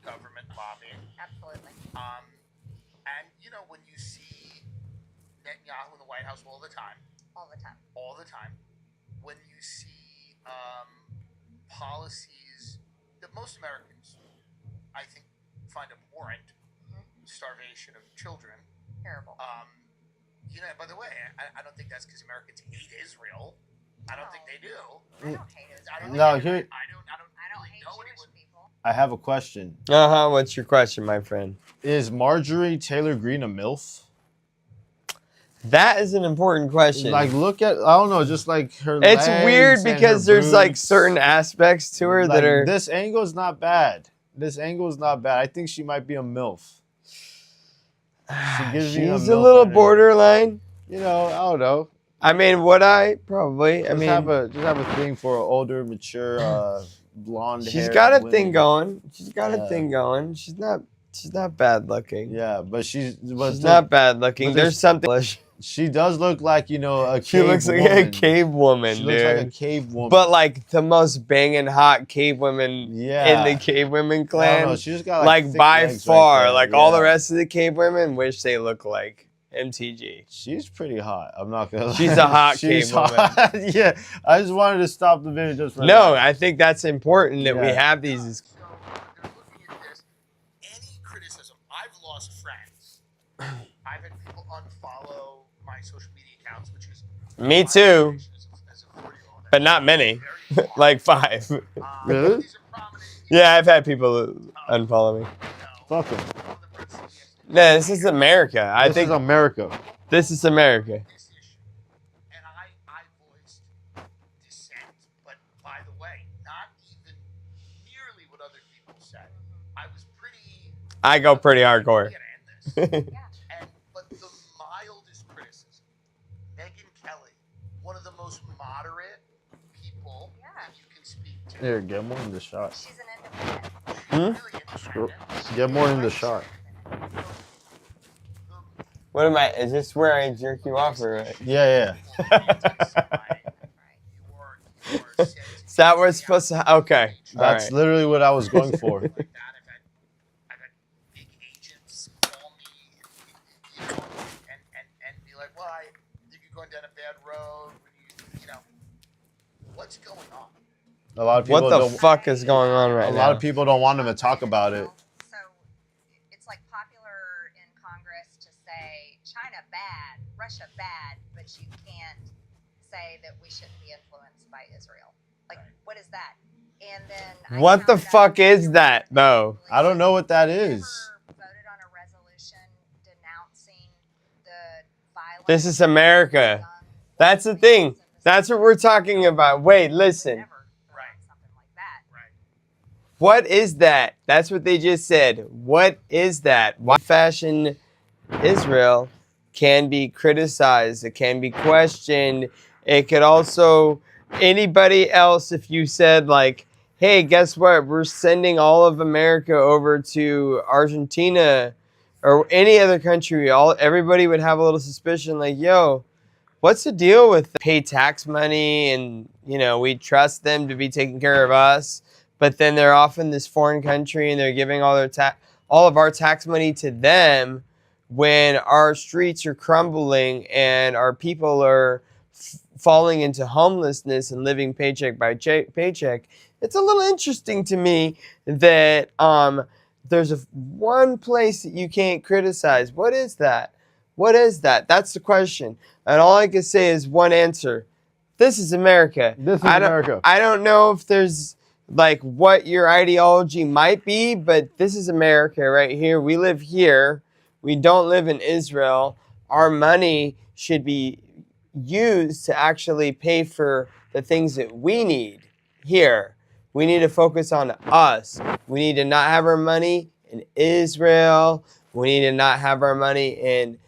government lobbying. Absolutely. And, when you see Netanyahu in the White House all the time. All the time. When you see policies that most Americans, I think, find abhorrent, starvation of children. Terrible. By the way, I don't think that's because Americans hate Israel. I don't think they do. I don't hate Israel. I don't hate Jewish people. I have a question. What's your question, my friend? Is Marjorie Taylor Greene a MILF? That is an important question. Like, look at, I don't know, just like her It's legs weird and because her there's like boobs. certain aspects to her Like, that are. This angle is not bad. I think she might be a MILF. She gives me She's a a MILF little energy. borderline. I don't know. I mean, would I? Probably. Just have a thing for an older, mature, blonde hair. She's got a thing going. She's not bad looking. Yeah, but she's not bad looking. but There's something. She does look like, a cave She looks like woman. a cave woman, She dude. looks like a cave woman. But like the most banging hot cave women in the cave women clan. I don't know. She just got like thick by legs far, right there. all the Yeah. rest of the cave women wish they look like MTG. She's pretty hot. I'm not gonna lie. She's a hot She's cave woman. hot. Yeah, I just wanted to stop the video just for No, that. I think that's important that we Yeah. have these. So they're looking at this. Any criticism, I've lost people unfollow my social media accounts, which is Me too, as a 40-year-old. but not many. Like 5. Really? These are prominent, Yeah, I've had people unfollow me. Fuck 'em. No, this is America. I This think is America. this is America. this issue. And I voiced dissent, but by the way, not even nearly what other people said. I was pretty. I go pretty hardcore. We gotta end this. But the mildest criticism, Megyn Kelly, one of the most moderate people that you can speak to. Here, get more in the shot. She's an independent. Hmm? Really independent. Get more in the shot. What am I? Is this where I jerk you off or? Yeah, Is that what's supposed to? Okay. That's All right. literally what I was going for. I've had big agents call me, and be like, well, I think you're going down a bad road. You know, what's going on? A lot of people What the don't. fuck is going on right A now? lot of people don't want them to talk about it. So it's like popular in Congress to say China bad, Russia bad, but you can't say that we shouldn't be influenced by Israel. Like, what is that? And then What the fuck is that, though? I don't know what that is. Voted on a resolution denouncing the violence. This is America. That's the thing. That's what we're talking about. Wait, listen. Something like that. What is that? That's what they just said. What is that? Why fashion Israel can be criticized. It can be questioned. It could also, anybody else, if you said like, hey, guess what? We're sending all of America over to Argentina or any other country. Everybody would have a little suspicion like, yo, what's the deal with pay tax money and, you know, we trust them to be taking care of us, but then they're off in this foreign country and they're giving all of our tax money to them when our streets are crumbling and our people are falling into homelessness and living paycheck by paycheck. It's a little interesting to me that there's one place that you can't criticize. What is that? What is that? That's the question. And all I can say is one answer. This is America. This is America. I don't know if there's like what your ideology might be, but this is America right here. We live here. We don't live in Israel. Our money should be used to actually pay for the things that we need here. We need to focus on us. We need to not have our money in Israel. We need to not have our money in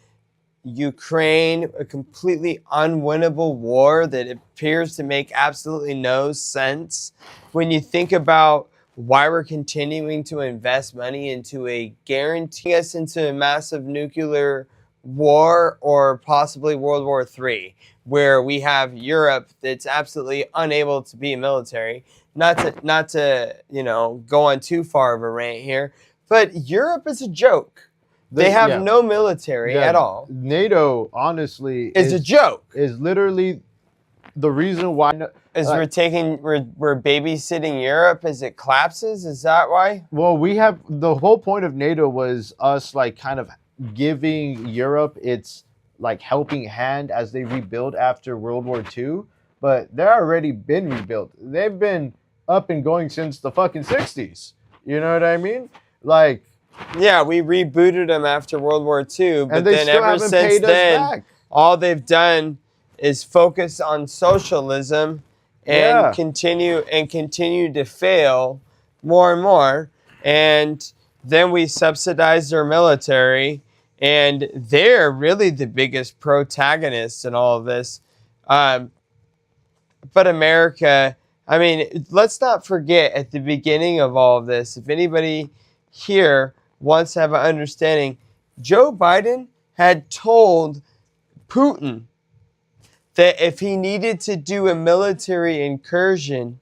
Ukraine, a completely unwinnable war that appears to make absolutely no sense. When you think about why we're continuing to invest money into a guarantee us into a massive nuclear war or possibly World War III, where we have Europe that's absolutely unable to be military. Not to go on too far of a rant here, but Europe is a joke. They have no military at all. NATO, honestly, is a joke. Is literally the reason why. We're babysitting Europe as it collapses. Is that why? Well, we have the whole point of NATO was us like kind of giving Europe its like helping hand as they rebuild after World War II. But they're already been rebuilt. They've been up and going since the fucking 60s. You know what I mean? Like. Yeah, we rebooted them after World War II, but then ever since paid us then, back. all they've done is focus on socialism and continue to fail more and more. And then we subsidize their military, and they're really the biggest protagonists in all of this. But America, I mean, let's not forget at the beginning of all of this, if anybody here wants to have an understanding, Joe Biden had told Putin that if he needed to do a military incursion,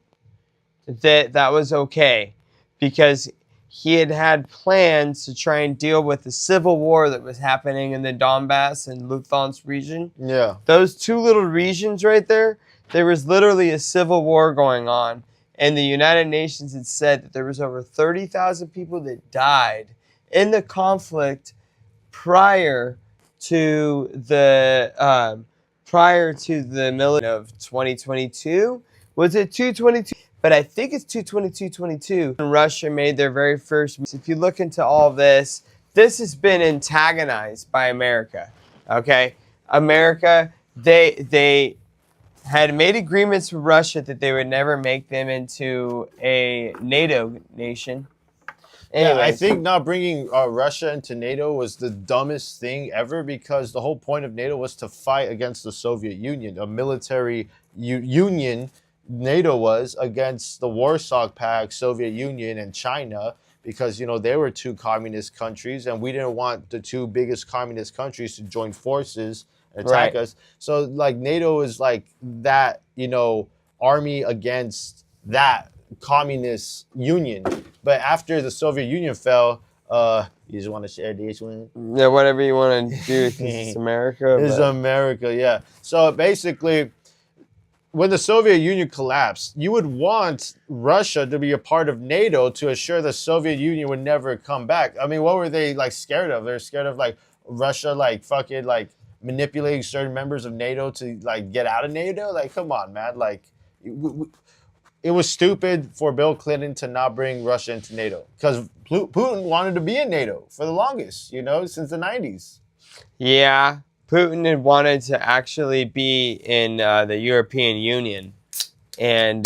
that was okay, because he had plans to try and deal with the civil war that was happening in the Donbass and Luhansk region. Yeah. Those two little regions right there, there was literally a civil war going on. And the United Nations had said that there was over 30,000 people that died in the conflict prior to the military of 2022. Was it 222? But I think it's 222-22. Russia made their very first. If you look into all this, this has been antagonized by America. Okay, America, they had made agreements with Russia that they would never make them into a NATO nation. Yeah, I Anyways. think not bringing Russia into NATO was the dumbest thing ever, because the whole point of NATO was to fight against the Soviet Union, a military union. NATO was against the Warsaw Pact, Soviet Union, and China, because they were two communist countries, and we didn't want the two biggest communist countries to join forces and attack Right. us. So like NATO is like that, army against that communist union. But after the Soviet Union fell, you just want to share this one? Yeah, whatever you want to do, 'cause it's America. It's but- America, yeah. So basically, when the Soviet Union collapsed, you would want Russia to be a part of NATO to assure the Soviet Union would never come back. I mean, what were they like scared of? They're scared of like Russia like fucking like manipulating certain members of NATO to like get out of NATO. Like, come on, man. Like, it was stupid for Bill Clinton to not bring Russia into NATO, because Putin wanted to be in NATO for the longest, since the 90s. Yeah, Putin had wanted to actually be in the European Union, and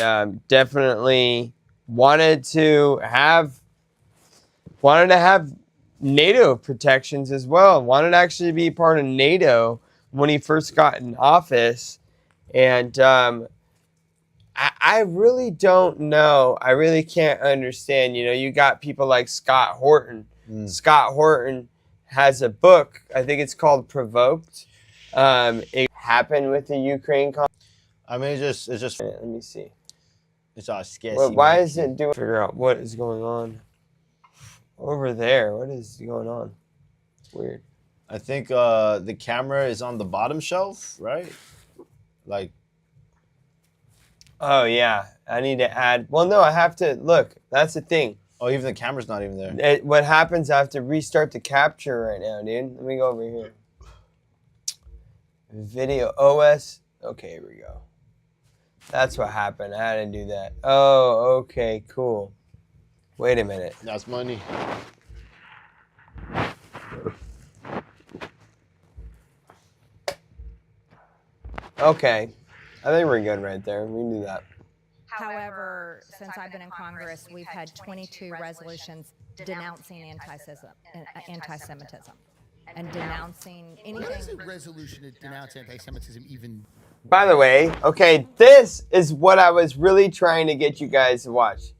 definitely wanted to have NATO protections as well. Wanted to actually be part of NATO when he first got in office, and I really don't know. I really can't understand. You got people like Scott Horton. Scott Horton has a book. I think it's called Provoked. It happened with the Ukraine conflict. I mean, it's just Let me see. it's all sketchy. Well, why man. is it doing? Figure out what is going on over there. What is going on? It's weird. I think the camera is on the bottom shelf, right? Like, Oh yeah, I need to add. Well, no, I have to look. That's the thing. oh, even the camera's not even there. What happens? I have to restart the capture right now, dude. Let me go over here. Video OS. Okay, here we go. That's what happened. I had to do that. Oh, okay, cool. Wait a minute. That's money. Okay. I think we're good right there. We can do that. However, since I've been in Congress, we've had 22 resolutions denouncing anti-Semitism and denouncing What is anything. a resolution to denounce anti-Semitism even? By the way, okay, this is what I was really trying to get you guys to watch.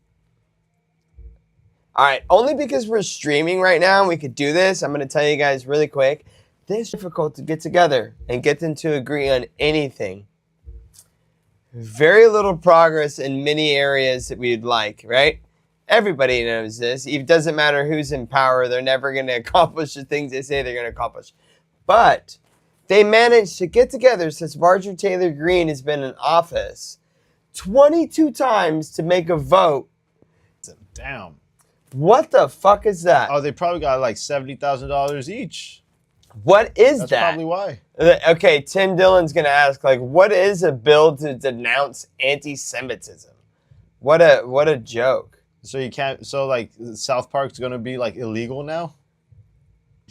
All right, only because we're streaming right now and we could do this, I'm going to tell you guys really quick. This is difficult to get together and get them to agree on anything. Very little progress in many areas that we'd like, right? Everybody knows this. It doesn't matter who's in power. They're never going to accomplish the things they say they're going to accomplish. But they managed to get together since Marjorie Taylor Greene has been in office 22 times to make a vote. Damn. What the fuck is that? Oh, they probably got like $70,000 each. What is That's that? probably why. Okay, Tim Dillon's going to ask, like, what is a bill to denounce anti-Semitism? What a joke. So you can't. So like South Park's gonna be like illegal now.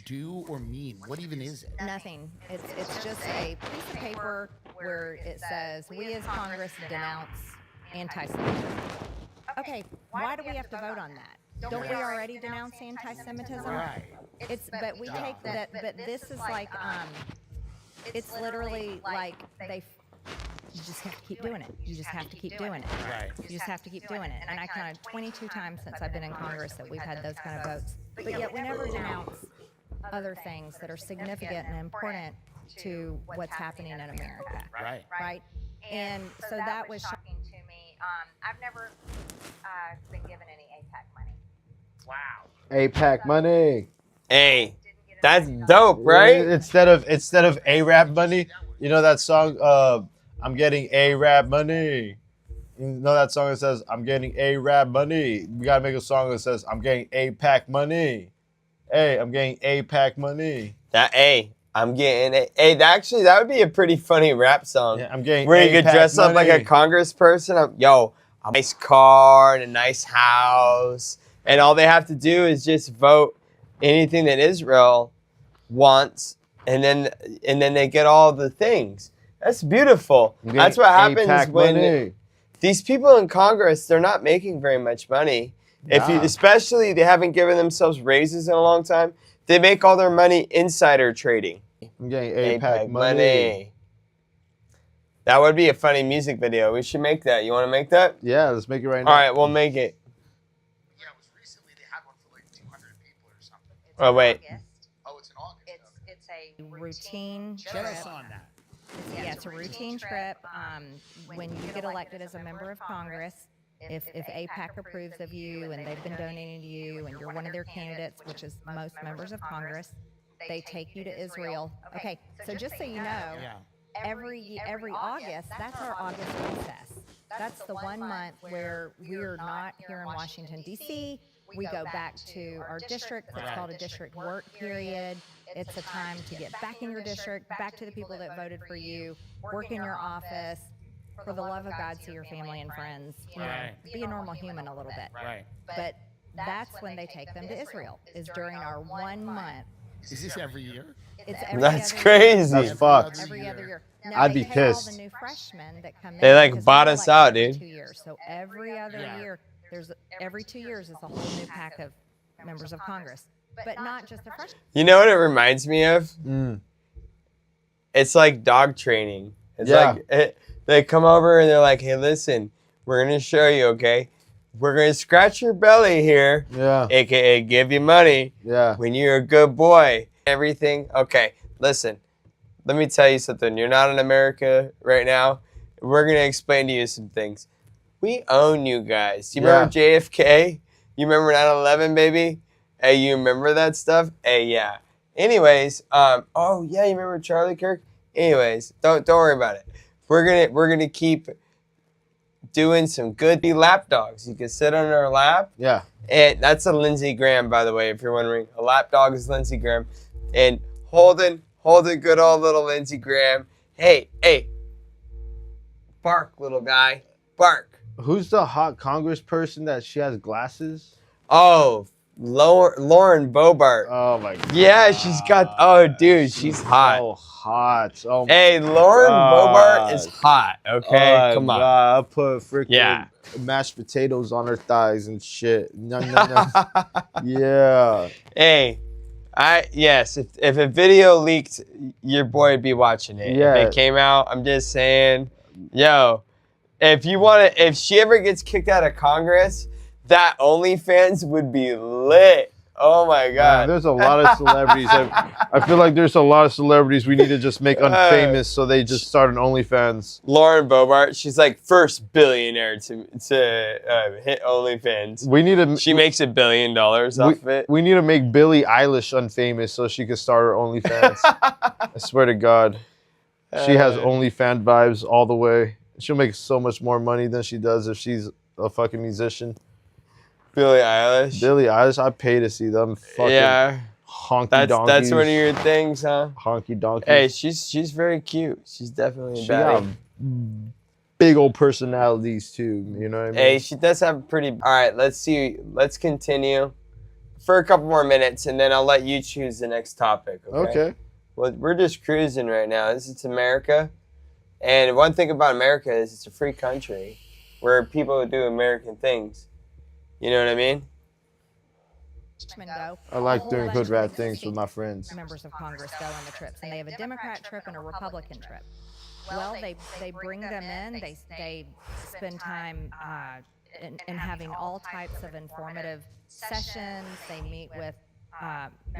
Do or mean? What even is it? Nothing. It's just a piece of paper where it says, we as Congress denounce anti-Semitism. Okay, why do we have to vote on that? Don't we already denounce anti-Semitism? Right. But we take that, but this is like, it's literally like you just have to keep doing it. You just have to keep doing it. Right. You just have to keep doing it. And I counted 22 times since I've been in Congress that we've had those kind of votes. But yet we never denounce other things that are significant and important to what's happening in America. Right. Right? And so that was shocking to me. I've never been given any APAC money. Wow. APAC money. Hey, that's dope, right? Instead of Arab money, you know that song? I'm getting Arab money. You know that song that says I'm getting Arab money. We gotta make a song that says I'm getting APAC money. Hey, I'm getting APAC money. That I'm getting it. Hey, actually, that would be a pretty funny rap song. Yeah, I'm getting where you could APAC dress up like a money. congressperson. Yo, a nice car and a nice house. And all they have to do is just vote anything that Israel wants, and then they get all the things. That's beautiful. I'm That's getting what happens APAC when money. these people in Congress, they're not making very much money. Nah. Especially they haven't given themselves raises in a long time. They make all their money insider trading. I'm getting APAC money. That would be a funny music video. We should make that. You want to make that? Yeah, let's make it right now. All right, we'll make it. Yeah, it was recently they had one for like 200 people or something. Oh, wait. Oh, it's in August. It's a routine Get trip. us on that. Yeah, it's a routine trip. When you get elected as a member of Congress, if AIPAC approves of you and they've been donating to you and you're one of their candidates, which is most members of Congress, they take you to Israel. Okay, so just so you know, Yeah. every August, that's our August recess. That's the 1 month where we're not here in Washington, D.C. We go back to our district. It's called a district work period. It's a time to get back in your district, back to the people that voted for you, work in your office. For the love of God, see your family and friends. You know, Right. be a normal human a little bit. Right. But that's when they take them to Israel, is during our 1 month. Is this every year? It's every That's other crazy. Year. That's fucked. Every other year. I'd they be pay pissed. all the new freshmen that come in. They, like, because bought we're us elected out, every dude. 2 years. So every other year, every 2 years is a whole new pack of members of Congress. But not just the freshmen. You know what it reminds me of? Mm. It's like dog training. It's Yeah. like they come over and they're like, "Hey, listen, we're gonna show you, okay? We're gonna scratch your belly here, Yeah. aka give you money Yeah. when you're a good boy. Everything, okay? Listen, let me tell you something. You're not in America right now. We're gonna explain to you some things. We own you guys. You remember JFK? You remember 9/11, baby? Hey, you remember that stuff? Hey, yeah. Anyways, oh yeah, you remember Charlie Kirk? Anyways, don't worry about it. We're gonna keep doing some good lap dogs. You can sit on our lap. Yeah. And that's a Lindsey Graham, by the way, if you're wondering. A lap dog is Lindsey Graham. And holding good old little Lindsey Graham. Hey, bark, little guy, bark. Who's the hot congressperson that she has glasses? Oh, Lauren Boebert. Oh my god. Yeah, she's got. Oh, dude, she's hot. So hot. Oh my Hey, Lauren God. Boebert is hot. Okay, Oh, come on. God. I put freaking Yeah. mashed potatoes on her thighs and shit. No. Yeah. Hey, yes. If a video leaked, your boy would be watching it. Yeah. If it came out, I'm just saying, yo, if she ever gets kicked out of Congress, that OnlyFans would be lit. Oh my God. Man, there's a lot of celebrities. I feel like there's a lot of celebrities we need to just make unfamous so they just start an OnlyFans. Lauren Boebert, she's like first billionaire to hit OnlyFans. We need to. She makes $1 billion off of it. We need to make Billie Eilish unfamous so she can start her OnlyFans. I swear to God, she has OnlyFans vibes all the way. She'll make so much more money than she does if she's a fucking musician. Billie Eilish. Billie Eilish, I pay to see them fucking honky donkeys. That's one of your things, huh? Honky donkeys. Hey, she's very cute. She's definitely a she got baddie. big old personalities too. You know what I mean? Hey, she does have a pretty. All right, let's see. Let's continue for a couple more minutes, and then I'll let you choose the next topic. Okay. Well, we're just cruising right now. This is America, and one thing about America is it's a free country where people do American things. You know what I mean? Go. I like doing hood rat things with my friends. Members of Congress go on the trips, and they have a Democrat trip and a Republican trip. Well, they bring them in. They spend time in having all types of informative sessions. They meet with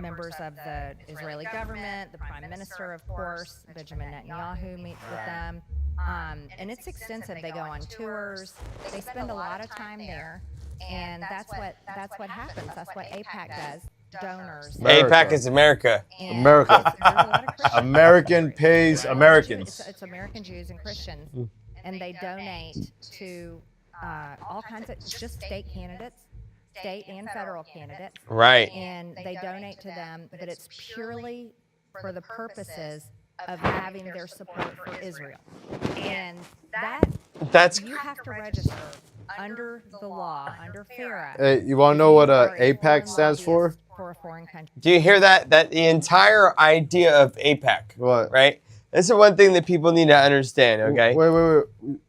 members of the Israeli government, the Prime Minister, of course, Benjamin Netanyahu meets with them, and it's extensive. They go on tours. They spend a lot of time there. And that's what happens. That's what AIPAC does. Donors. AIPAC is America. And America. there's a lot of Christians. American pays Americans. It's American Jews and Christians, and they donate to all kinds of just state candidates, state and federal candidates. Right. And they donate to them, but it's purely for the purposes of having their support for Israel. And That's you have to register under the law, under FARA. Hey, you want to know what AIPAC stands for? For a foreign country. Do you hear that? That the entire idea of AIPAC, What? right? That's the one thing that people need to understand, okay? Wait.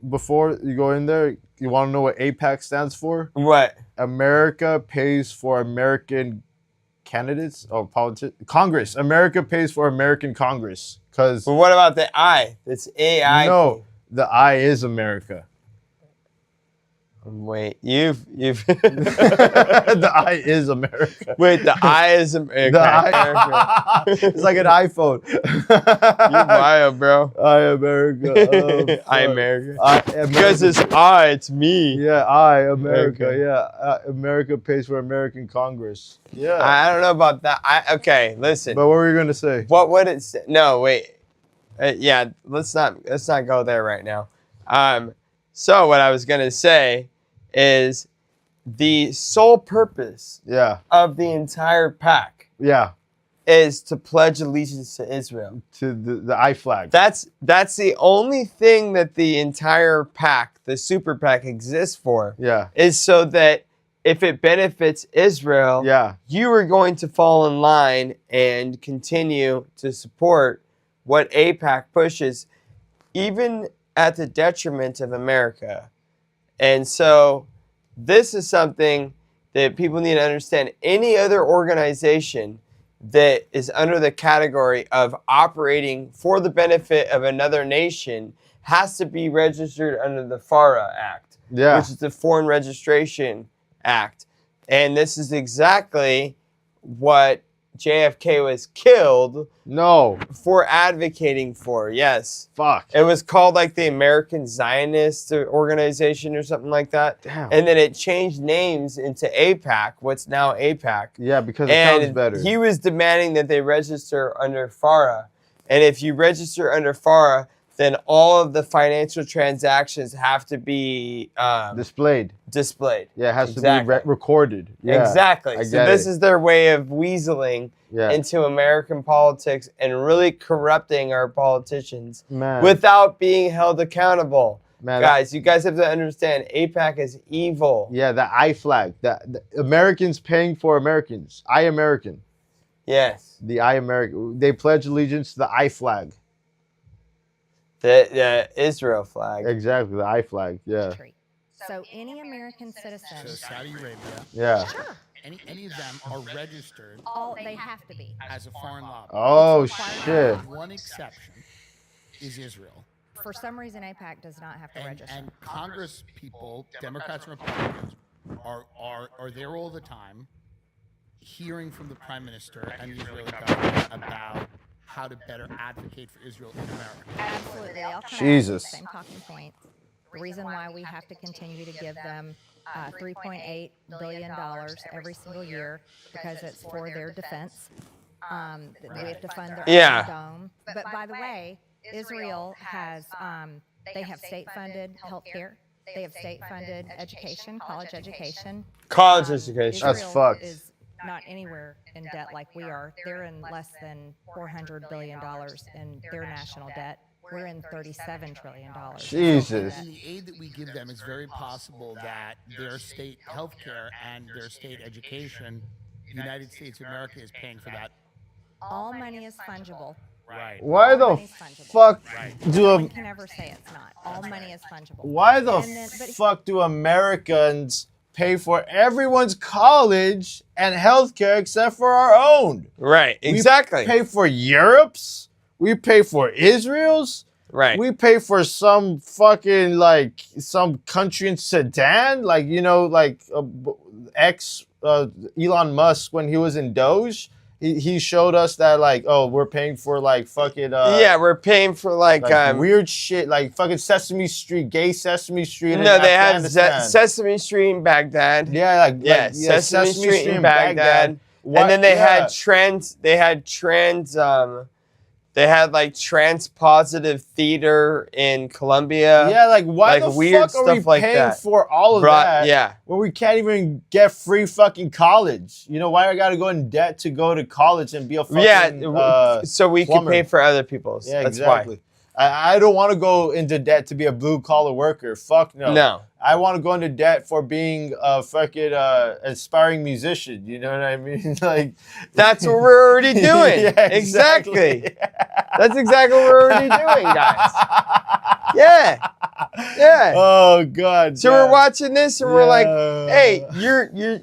Before you go in there, you want to know what AIPAC stands for? What? America pays for American candidates or Congress. America pays for American Congress. Because But what about the I? That's AI. no, the I is America. Wait, you've The I is America. Wait, the I is America. The I, it's like an iPhone. You bio, bro. I America. Oh, I fuck. America. I Because America. it's I, it's me. Yeah, I America. Okay. Yeah, America pays for American Congress. Yeah. I don't know about that. Okay, listen. But what were you gonna say? What would it say? No, wait. Yeah, let's not go there right now. So what I was gonna say is the sole purpose Yeah. of the entire pack Yeah. is to pledge allegiance to Israel. To the I flag. That's the only thing that the entire pack, the super pack, exists for. Yeah. Is so that if it benefits Israel, Yeah. you are going to fall in line and continue to support what AIPAC pushes, even at the detriment of America. And so this is something that people need to understand. Any other organization that is under the category of operating for the benefit of another nation has to be registered under the FARA Act, Yeah. which is the Foreign Registration Act. And this is exactly what JFK was killed No. for advocating for. Yes. Fuck. It was called like the American Zionist Organization or something like that. Damn. And then it changed names into AIPAC, what's now AIPAC. Yeah, because it sounds And better. he was demanding that they register under FARA. And if you register under FARA, then all of the financial transactions have to be Displayed. displayed. Yeah, it has Exactly. to be recorded. Yeah. Exactly. I So get this it. is their way of weaseling Yeah. into American politics and really corrupting our politicians Man. without being held accountable. Man, Guys, you guys have to understand, AIPAC is evil. Yeah, the I flag. The Americans paying for Americans. I American. Yes. The I American. They pledge allegiance to the I flag. The Israel flag. Exactly, the I flag. Yeah. So any American citizen, So Saudi Arabia, Yeah. any of them are registered all they have to be. as a foreign lobby. Oh It's required shit. by law. One exception is Israel. For some reason, AIPAC does not have to register. And Congress people, Democrats and Republicans, are there all the time, hearing from the Prime Minister and the Israeli government about how to better advocate for Israel in America. Absolutely, they all come Jesus. out with the same talking points. The reason why we have to continue to give them $3.8 billion every single year because it's for their defense. We have to fund their Yeah. Iron Dome. But by the way, Israel has they have state-funded healthcare. They have state-funded education, college education. College education. That's Israel fucked. is not anywhere in debt like we are. They're in less than $400 billion in their national debt. We're in $37 trillion. Jesus. In the aid that we give them, it's very possible that their state healthcare and their state education, the United States of America is paying for that. All money is fungible. Right. Why the Money's fungible. fuck do No a one can ever say it's not. All money is fungible. Why the And then- but- fuck do Americans pay for everyone's college and healthcare except for our own? Right, We exactly. pay for Europe's. We pay for Israel's. Right. We pay for some fucking like some country in Sudan, like like Elon Musk when he was in Doge. He showed us that like, oh, we're paying for like fucking yeah, we're paying for like weird shit, like fucking Sesame Street, gay Sesame Street. No, in they have Afghanistan. Sesame Street in Baghdad. Yeah, Yeah, Sesame Street in Baghdad. Why- And then they yeah. had trans They had like trans-positive theater in Colombia. Yeah, like why like the weird fuck are we stuff like paying that. for all of Brought- that? yeah. when we can't even get free fucking college. You know, why I gotta go in debt to go to college and be a fucking so we plumber. can pay for other people's. Yeah, That's exactly. why. I don't want to go into debt to be a blue collar worker. Fuck no. No. I want to go into debt for being a fucking aspiring musician. You know what I mean? Like That's what we're already doing. Yeah, exactly. That's exactly what we're already doing, guys. Yeah. Yeah. Oh God. So yeah. we're watching this and we're like, Yeah. hey,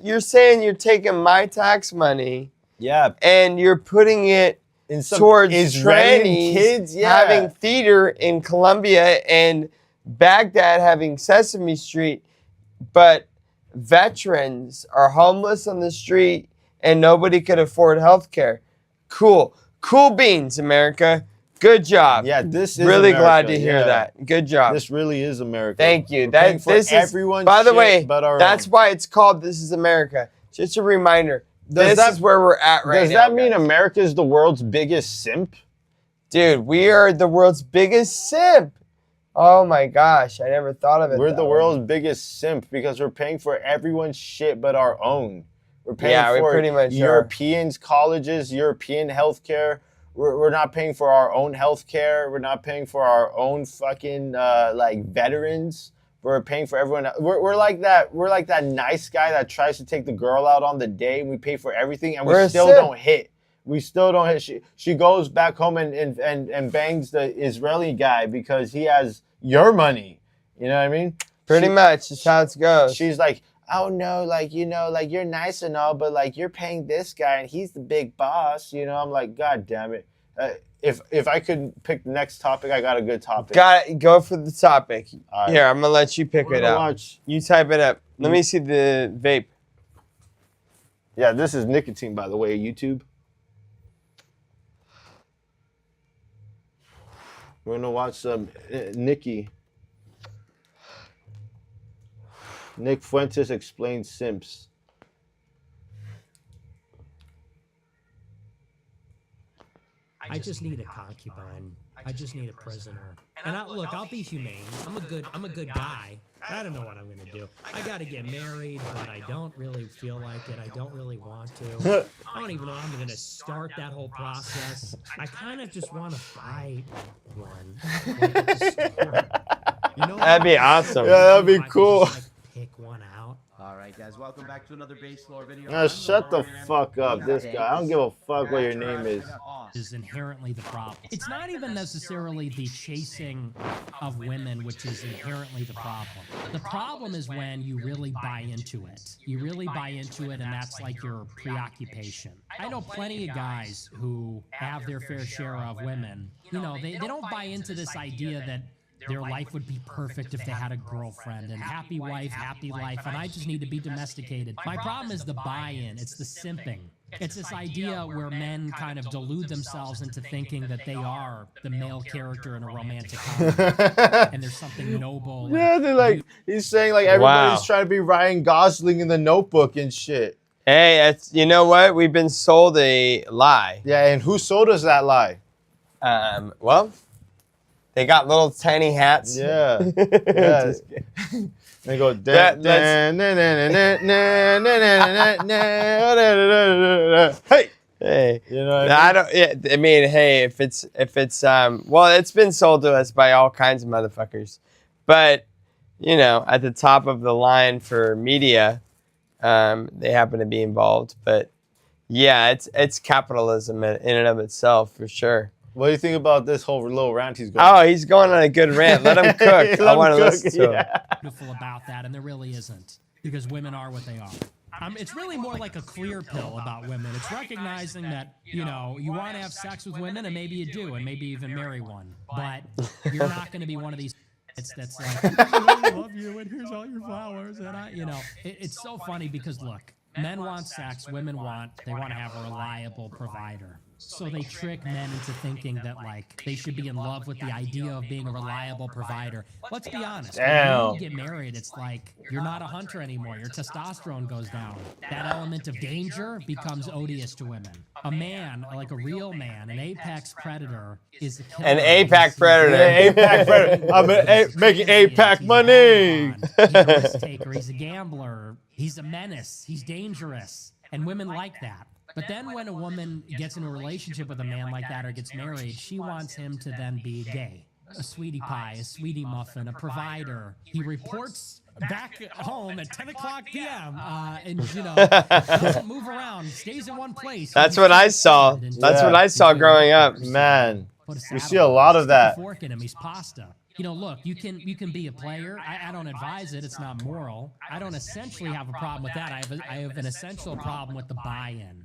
you're saying you're taking my tax money Yeah. and you're putting it In some towards Israeli trannies kids, yeah. having theater in Colombia and Baghdad having Sesame Street, but veterans are homeless on the street and nobody could afford health care. Cool. Cool beans, America. Good job. Yeah, this is really America, glad to hear yeah. that. Good job. This really is America. Thank you. We're paying That for this is everyone's by the shit way. but our That's own. why it's called "This Is America." Just a reminder. Does This that- is where we're at right now. Does that mean guys. America is the world's biggest simp? Dude, we are the world's biggest simp. Oh my gosh, I never thought of it. We're that the way. world's biggest simp because we're paying for everyone's shit but our own. We're paying Yeah, we for pretty much are. Europeans' colleges, European healthcare. We're not paying for our own healthcare. We're not paying for our own fucking like veterans. We're paying for everyone. We're like that. We're like that nice guy that tries to take the girl out on the date, and we pay for everything, and We're we a still simp. don't hit. We still don't hit. She goes back home and bangs the Israeli guy because he has your money. You know what I mean? Pretty She- much. That's how it goes. She's like, oh no, like, you know, like you're nice and all, but like you're paying this guy and he's the big boss. You know, I'm like, God damn it. If I could pick the next topic, I got a good topic. Got it. Go for the topic. All right. Here, I'm gonna let you pick We're it gonna up. watch- You type it up. Let me see the vape. Yeah, this is nicotine, by the way, YouTube. We're gonna watch some Nick Fuentes explains simps. I just need a concubine. I just need a prisoner. And look, I'll be humane. I'm a good guy. I don't know what I'm gonna do. I gotta get married, but I don't really feel like it. I don't really want to. I don't even know how I'm gonna start that whole process. I kind of just want to buy one. Like at the store. You know, That'd be awesome. Yeah, that'd be if I could cool. just, like, pick one out. All right, guys, welcome back to another Base Lore video. Now shut the fuck up, this guy. I don't give a fuck what your name is. Is inherently the problem. It's not even necessarily the chasing of women, which is inherently the problem. The problem is when you really buy into it. You really buy into it, and that's like your preoccupation. I know plenty of guys who have their fair share of women. You know, they don't buy into this idea that their life would be perfect if they had a girlfriend and happy wife, happy life, and I just need to be domesticated. My problem is the buy-in. It's the simping. It's this idea where men kind of delude themselves into thinking that they are the male character in a romantic comedy, and there's something noble. Yeah, they're like, he's saying like everybody's Wow. trying to be Ryan Gosling in The Notebook and shit. Hey, it's, you know what? We've been sold a lie. Yeah, and who sold us that lie? Well, they got little tiny hats. Yeah. Yeah. Just kidding. They go, That- hey. Hey, You know what I don't. Yeah, I mean, hey, if it's well, it's been sold to us by all kinds of motherfuckers, but you know, at the top of the line for media, they happen to be involved. But yeah, it's capitalism in and of itself for sure. What do you think about this whole little rant he's going? Oh, he's going on a good rant. Let him cook. Let I him want to cook, listen to him. Beautiful about that, and there really isn't, because women are what they are. It's really more like a clear pill about women. It's recognizing that, you know, you want to have sex with women, and maybe you do, and maybe even marry one. But you're not going to be one of these that's like, I love you, and here's all your flowers, and it's so funny because look, men want sex, women want to have a reliable provider. So they trick men into thinking that like they should be in love with the idea of being a reliable provider. Let's be honest. Damn. When you get married, it's like you're not a hunter anymore. Your testosterone goes down. That element of danger becomes odious to women. A man, like a real man, an apex predator, is a killer. An APAC predator. Yeah, APAC predator. I'm making APAC money. He's a risk taker. He's a gambler. He's a menace. He's dangerous. And women like that. But then when a woman gets in a relationship with a man like that or gets married, she wants him to then be gay. A sweetie pie, a sweetie muffin, a provider. He reports back at home at 10 o'clock p.m. And, you know, doesn't move around, stays in one place. That's what I saw. That's what I saw growing up. Man, we see a lot of that. Fork in him, he's pasta. You know, look, you can be a player. I don't advise it. It's not moral. I don't essentially have a problem with that. I have an essential problem with the buy-in,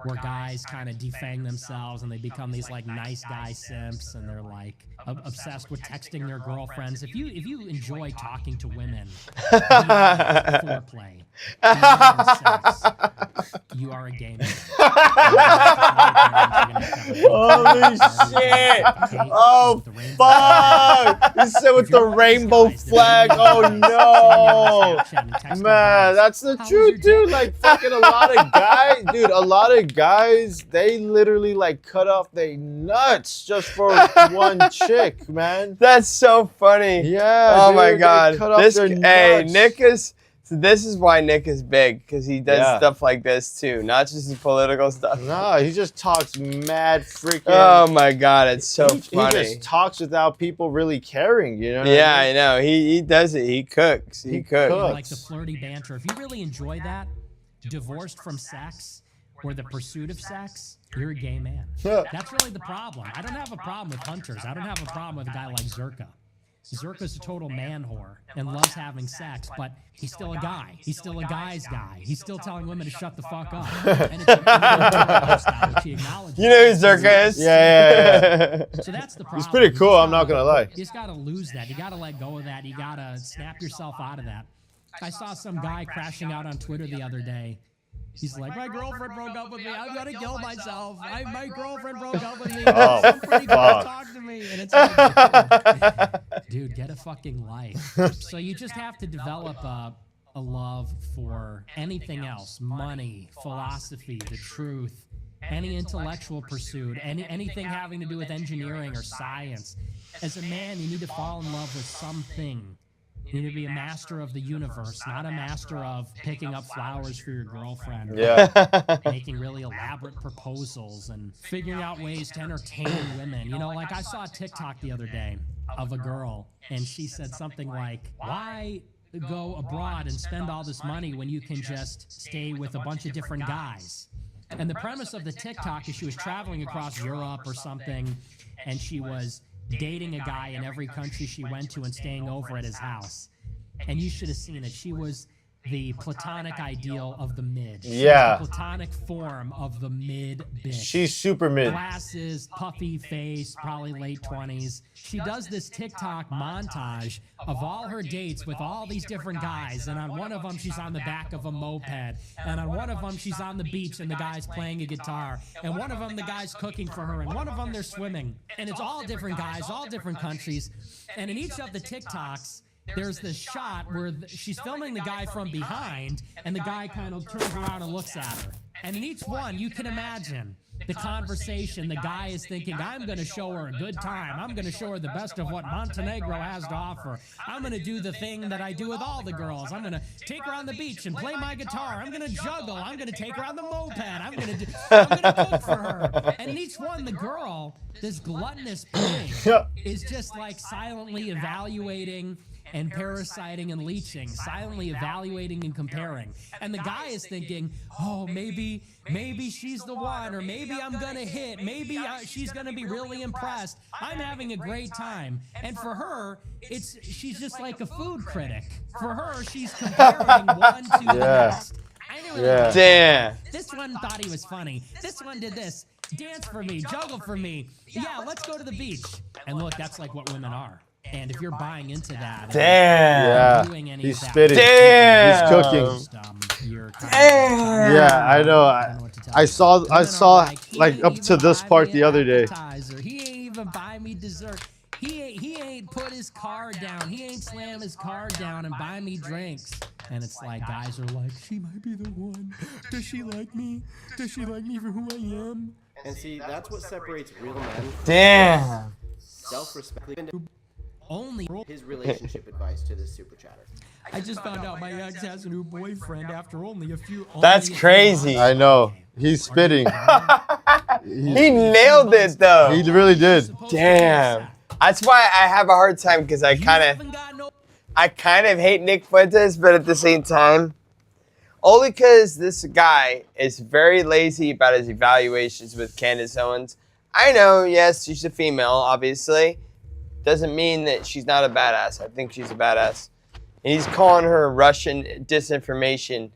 where guys kind of defang themselves and they become these like nice guy simps, and they're like obsessed with texting their girlfriends. If you enjoy talking to women, foreplay, sex, you are a gay man. Holy shit! Oh fuck! You said with the rainbow flag. Oh no! Man, that's the truth, dude. Like fucking a lot of guys, dude. A lot of guys, they literally like cut off their nuts just for one chick, man. That's so funny. Yeah. Oh dude, my they god. cut off This their hey, nuts. Nick is. So this is why Nick is big, because he does stuff like this too, not just his political stuff. No, he just talks mad freaking. Oh my god, it's so funny. He just talks without people really caring, you know? What Yeah, I mean? I know. He does it. He cooks. He cooks. Like the flirty banter. If you really enjoy that, divorced from sex or the pursuit of sex, you're a gay man. That's really the problem. I don't have a problem with hunters. I don't have a problem with a guy like Zerka. Zerka's a total man whore and loves having sex, but he's still a guy. He's still a guy's guy. He's still telling women to shut the fuck up. And it's a lifestyle, which he acknowledges. You know who Zerka is? Yeah. So that's the problem. He's pretty cool, I'm not gonna lie. You just gotta lose that. You gotta let go of that. You gotta snap yourself out of that. I saw some guy crashing out on Twitter the other day. He's like, my girlfriend broke up with me. I'm gonna kill myself. My girlfriend broke up with me. Oh, Some pretty girl fuck. talked to me. And it's like, dude, get a fucking life. So you just have to develop a love for anything else. Money, philosophy, the truth, any intellectual pursuit, anything having to do with engineering or science. As a man, you need to fall in love with something. You need to be a master of the universe, not a master of picking up flowers for your girlfriend. Yeah. Making really elaborate proposals and figuring out ways to entertain women. You know, like I saw a TikTok the other day of a girl, and she said something like, why go abroad and spend all this money when you can just stay with a bunch of different guys? And the premise of the TikTok is she was traveling across Europe or something, and she was dating a guy in every country she went to and staying over at his house. And you should have seen it. She was the platonic ideal of the mid. She Yeah. was the platonic form of the mid bitch. She's super mid. Glasses, puffy face, probably late 20s. She does this TikTok montage of all her dates with all these different guys, and on one of them she's on the back of a moped, and on one of them she's on the beach and the guy's playing a guitar, and one of them the guy's cooking for her, and one of them they're swimming. And it's all different guys, all different countries. And in each of the TikToks, there's this shot where she's filming the guy from behind, and the guy kind of turns around and looks at her. And in each one, you can imagine the conversation. The guy is thinking, I'm going to show her a good time. I'm going to show her the best of what Montenegro has to offer. I'm going to do the thing that I do with all the girls. I'm going to take her on the beach and play my guitar. I'm going to juggle. I'm going to take her on the moped. I'm going to cook for her. And in each one, the girl, this gluttonous pig, is just like silently evaluating and parasiting and leeching, silently evaluating and comparing. And the guy is thinking, oh, maybe she's the one, or maybe I'm gonna hit, maybe she's gonna be really impressed. I'm having a great time. And for her, she's just like a food critic. For her, she's comparing one to the next. I knew it. Damn. This one thought he was funny. This one did this. Dance for me, juggle for me. Yeah, let's go to the beach. And look, that's like what women are. And if you're buying into that, Yeah. doing any He's of that, spitting. Damn. He's cooking. you're Damn. Yeah, I know. I saw Women are he like ain't up even to this buy part me the an other day. appetizer. He ain't even buy me dessert. He ain't put his card down. He ain't slam his card down and buy me drinks. And it's like guys are like, she might be the one. Does she like me? Does she like me for who I am? And see, that's what separates real men. Damn. Self-respect. Only His relationship advice to this super chatter. I just found out my ex has a new boyfriend after only a few. That's crazy. I know. He's spitting. He nailed it though. He really did. Damn. That's why I have a hard time because I kind of hate Nick Fuentes, but at the same time, only because this guy is very lazy about his evaluations with Candace Owens. I know, yes, she's a female, obviously. Doesn't mean that she's not a badass. I think she's a badass. And he's calling her Russian disinformation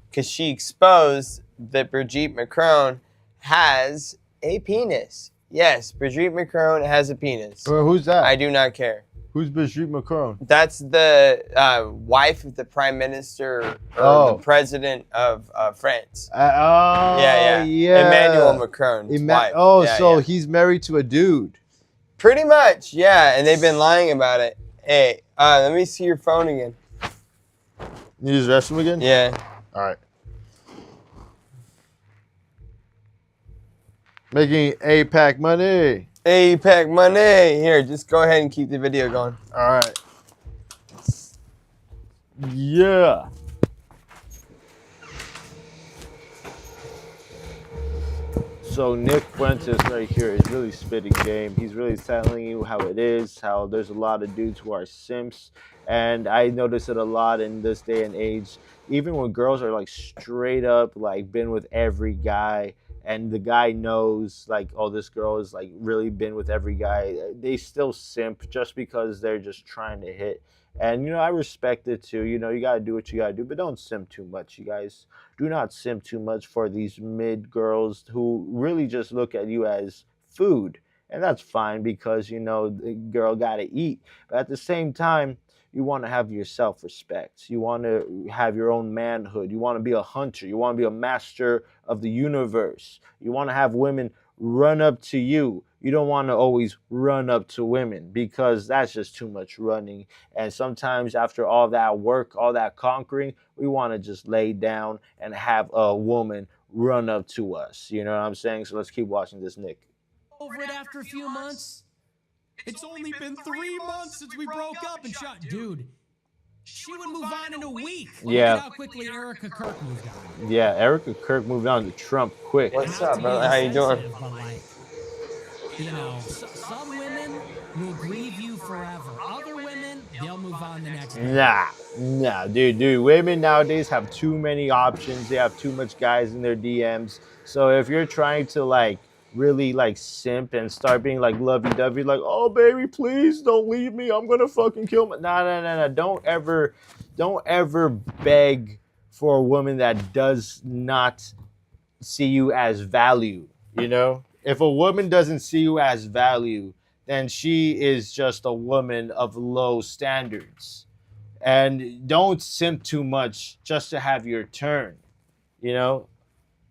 because she exposed that Brigitte Macron has a penis. Yes, Brigitte Macron has a penis. Who's that? I do not care. Who's Brigitte Macron? That's the wife of the prime minister or the president of France. Yeah. Emmanuel Macron. wife. He's married to a dude. Pretty much, yeah. And they've been lying about it. Hey, let me see your phone again. You use the restroom again? Yeah. All right. Making APAC money. APAC money. Here, just go ahead and keep the video going. All right. Yeah. So Nick Fuentes right here is really spitting game. He's really telling you how it is, how there's a lot of dudes who are simps. And I notice it a lot in this day and age. Even when girls are like straight up, like been with every guy, and the guy knows like, oh, this girl is like really been with every guy, they still simp just because they're just trying to hit. And, I respect it too. You got to do what you got to do, but don't simp too much, you guys. Do not simp too much for these mid girls who really just look at you as food. And that's fine because, the girl got to eat. But at the same time, you want to have your self-respect. You want to have your own manhood. You want to be a hunter. You want to be a master of the universe. You want to have women run up to you. You don't want to always run up to women because that's just too much running. And sometimes after all that work, all that conquering, we want to just lay down and have a woman run up to us. You know what I'm saying? So let's keep watching this, Nick. Over it after a few months. It's only been 3 months since we broke up and shot. Dude, she would move on in a week. Yeah. Look at how quickly Erica Kirk moved on. Yeah, Erica Kirk moved on to Trump quick. What's up, brother? How you doing? But like, some women will grieve you forever. Other women, they'll move on the next day. Nah, dude. Women nowadays have too many options. They have too much guys in their DMs. So if you're trying to like really like simp and start being like lovey-dovey, like, oh baby, please don't leave me, I'm gonna fucking kill my... Nah. Don't ever beg for a woman that does not see you as value. If a woman doesn't see you as value, then she is just a woman of low standards. And don't simp too much just to have your turn.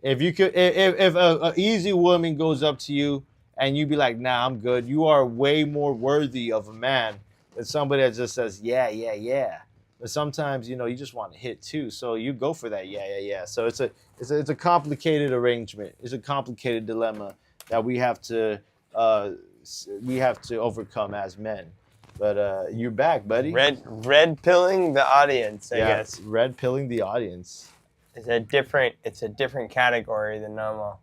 If you could, if a easy woman goes up to you and you be like, nah, I'm good, you are way more worthy of a man than somebody that just says, yeah. But sometimes, you just want to hit too, so you go for that, yeah. So it's a complicated arrangement. It's a complicated dilemma that we have to overcome as men. But you're back, buddy. Red pilling the audience, I guess. Red pilling the audience. It's a different category than normal.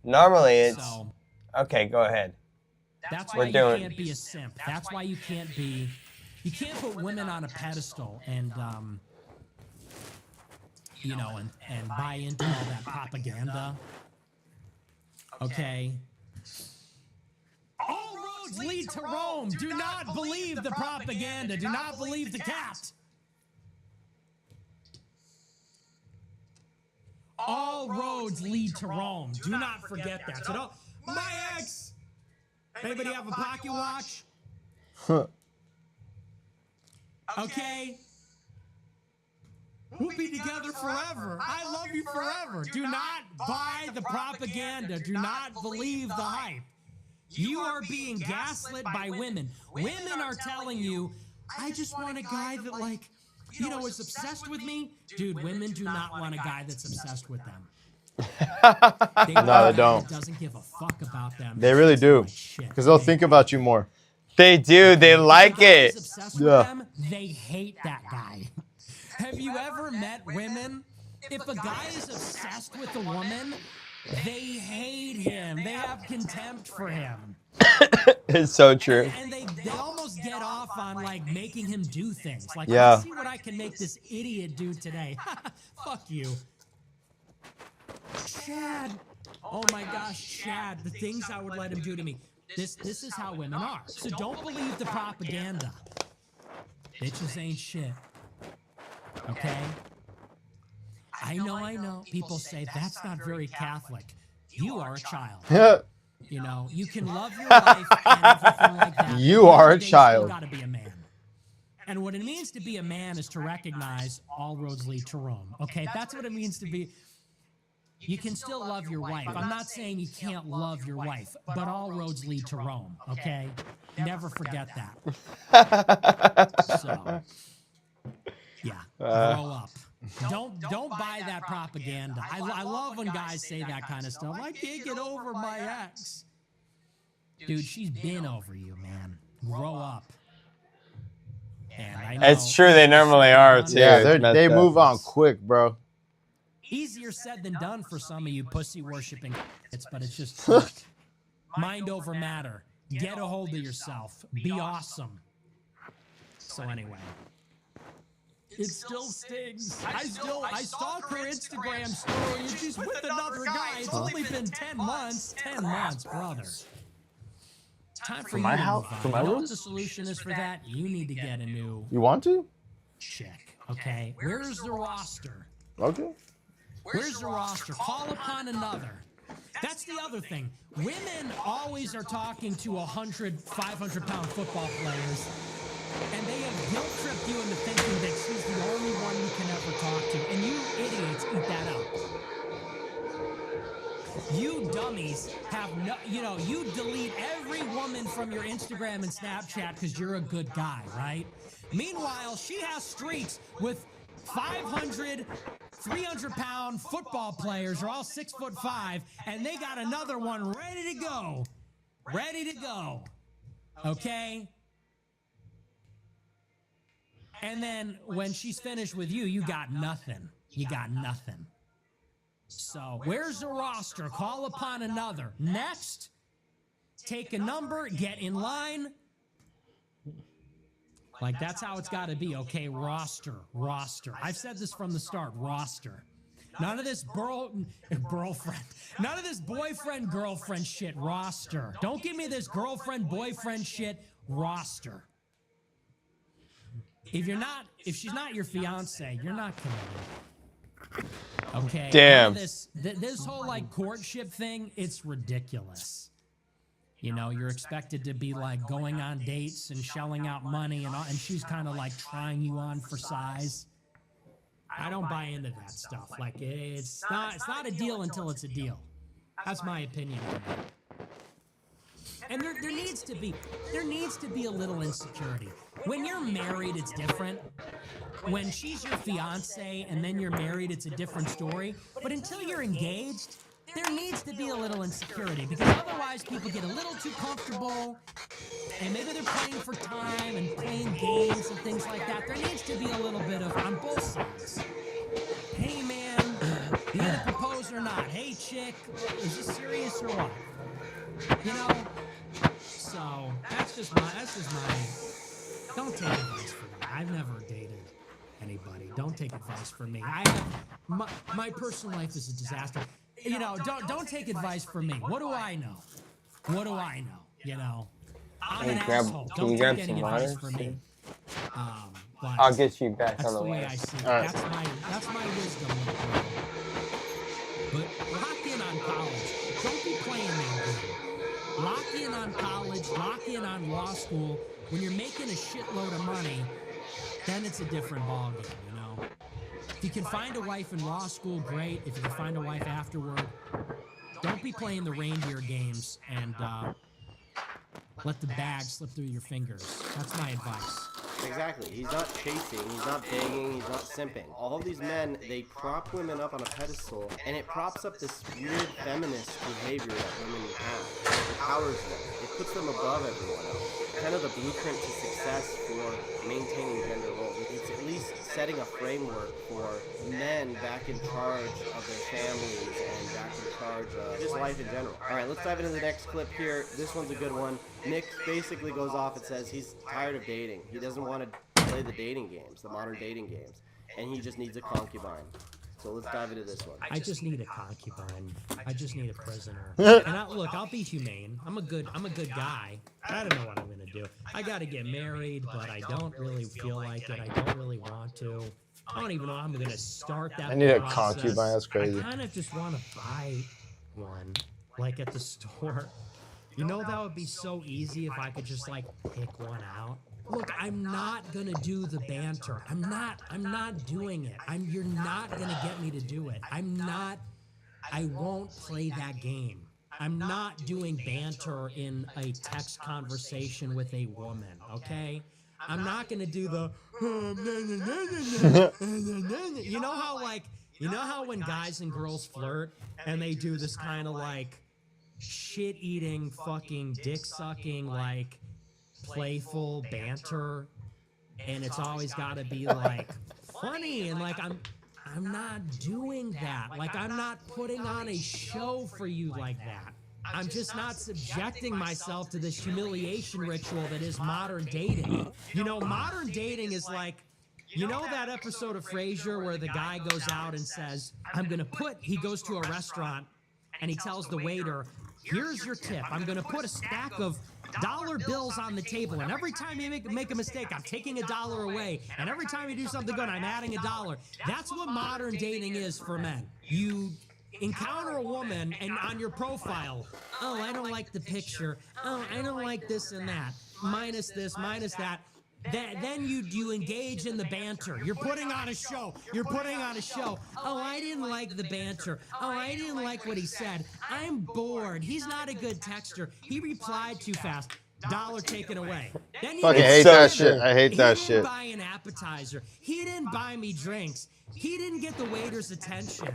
Normally it's okay, go ahead. That's why you can't be a simp. That's why you can't put women on a pedestal and and buy into all that propaganda. Okay. All roads lead to Rome. Do not believe the propaganda. Do not believe the cat. All roads lead to Rome. Do not forget that. So don't. My ex. Anybody have a pocket watch? Okay. We'll be together forever. I love you forever. Do not buy the propaganda. Do not believe the hype. You are being gaslit by women. Women are telling you, I just want a guy that, like, you know, is obsessed with me. Dude, women do not want a guy that's obsessed with them. No, they don't. Doesn't give a fuck about them. They really do. Because they'll think about you more. They do. They like it. Yeah. Them, they hate that guy. Have you ever met women? If a guy is obsessed with a woman, they hate him. They have contempt for him. It's so true. And they almost get off on, like, making him do things. Like, Yeah. let's see what I can make this idiot do today. Fuck you. Chad. Oh my gosh, Chad. The things I would let him do to me. This is how women are. So don't believe the propaganda. Bitches ain't shit. Okay? I know. People say that's not very Catholic. You are a child. You know, you can love your wife and everything like that. You are a You child. gotta be a man. And what it means to be a man is to recognize all roads lead to Rome. Okay, that's what it means to be. You can still love your wife. I'm not saying you can't love your wife, but all roads lead to Rome. Okay, never forget that. So, yeah, grow up. Don't buy that propaganda. I love when guys say that kind of stuff. I can't get over my ex. Dude, she's been over you, man. Grow up. And I know It's true. They normally are too. Yeah, It's messed they up. move on quick, bro. easier said than done for some of you pussy worshipping kids, but it's just mind over matter. Get a hold of yourself. Be awesome. So anyway. It still stings. I stalk her Instagram story and she's with another guy. It's only been 10 months. 10 months, brother. Time for you my to house, move on. for my You know room? what the solution is for that? You need to get a new You want to? chick. Okay? Where's the roster? Okay. Where's the roster? Call upon another. That's the other thing. Women always are talking to 100, 500-pound football players, and they have guilt-tripped you into thinking that she's the only one you can ever talk to. And you idiots eat that up. You dummies have no, you delete every woman from your Instagram and Snapchat because you're a good guy, right? Meanwhile, she has streaks with 500, 300-pound football players are all 6'5", and they got another one ready to go. Ready to go. Okay? And then when she's finished with you, you got nothing. You got nothing. So, where's the roster? Call upon another. Next, take a number, get in line. Like, that's how it's got to be, okay? Roster. I've said this from the start, roster. None of this girlfriend. None of this boyfriend-girlfriend shit, roster. Don't give me this girlfriend-boyfriend shit, roster. If she's not your fiance, you're not committed. Okay? Damn. This whole, like, courtship thing, it's ridiculous. You know, you're expected to be like going on dates and shelling out money and she's kind of like trying you on for size. I don't buy into that stuff. Like it's not a deal until it's a deal. That's my opinion on it. And there needs to be a little insecurity. When you're married, it's different. When she's your fiance and then you're married, it's a different story. But until you're engaged, there needs to be a little insecurity because otherwise people get a little too comfortable and maybe they're playing for time and playing games and things like that. There needs to be a little bit of, on both sides. Hey man, you gonna propose or not? Hey chick, is this serious or what? You know? So, that's just my, don't take advice from me. I've never dated anybody. Don't take advice from me. My personal life is a disaster. You know, don't take advice from me. What do I know? You know, I'm an asshole. Can you Don't grab take some any water? advice from me. But I'll get you back that's on the the way way. I see it. All right. That's my wisdom. But lock in on college. Don't be playing that game. Lock in on college. Lock in on law school. When you're making a shitload of money, then it's a different ballgame, you know? If you can find a wife in law school, great. If you can find a wife afterward, don't be playing the reindeer games and let the bag slip through your fingers. That's my advice. Exactly. He's not chasing, he's not begging, he's not simping. All of these men, they prop women up on a pedestal, and it props up this weird feminist behavior that women have. It empowers them. It puts them above everyone else. Kind of the blueprint to success for maintaining gender roles. It's at least setting a framework for men back in charge of their families and back in charge of just life in general. Alright, let's dive into the next clip here. This one's a good one. Nick basically goes off and says he's tired of dating. He doesn't want to play the dating games, the modern dating games, and he just needs a concubine. So let's dive into this one. I just need a concubine. I just need a prisoner. And look, I'll be humane. I'm a good guy. I don't know what I'm gonna do. I gotta get married, but I don't really feel like it. I don't really want to. I don't even know how I'm gonna start that. I need a process. concubine. That's crazy. I kind of just want to buy one, like at the store. You know, that would be so easy if I could just like pick one out. Look, I'm not gonna do the banter. I'm not doing it. You're not gonna get me to do it. I won't play that game. I'm not doing banter in a text conversation with a woman, okay? I'm not gonna do the you know how when guys and girls flirt and they do this kind of like shit-eating, fucking dick-sucking, like playful banter, and it's always got to be like funny, and like I'm not doing that. Like I'm not putting on a show for you like that. I'm just not subjecting myself to this humiliation ritual that is modern dating. You know, modern dating is like, you know that episode of Frasier where the guy goes out and says, he goes to a restaurant and he tells the waiter, here's your tip. I'm going to put a stack of dollar bills on the table, and every time you make a mistake, I'm taking $1 away, and every time you do something good, I'm adding $1. That's what modern dating is for men. You encounter a woman, and on your profile, oh, I don't like the picture. Oh, I don't like this and that. Minus this, minus that. Then you engage in the banter. You're putting on a show. You're putting on a show. Oh, I didn't like the banter. Oh, I didn't like what he said. I'm bored. He's not a good texter. He replied too fast. $1 taken away. Then Fucking hate that shit. I hate that He shit. didn't buy an appetizer. He didn't buy me drinks. He didn't get the waiter's attention.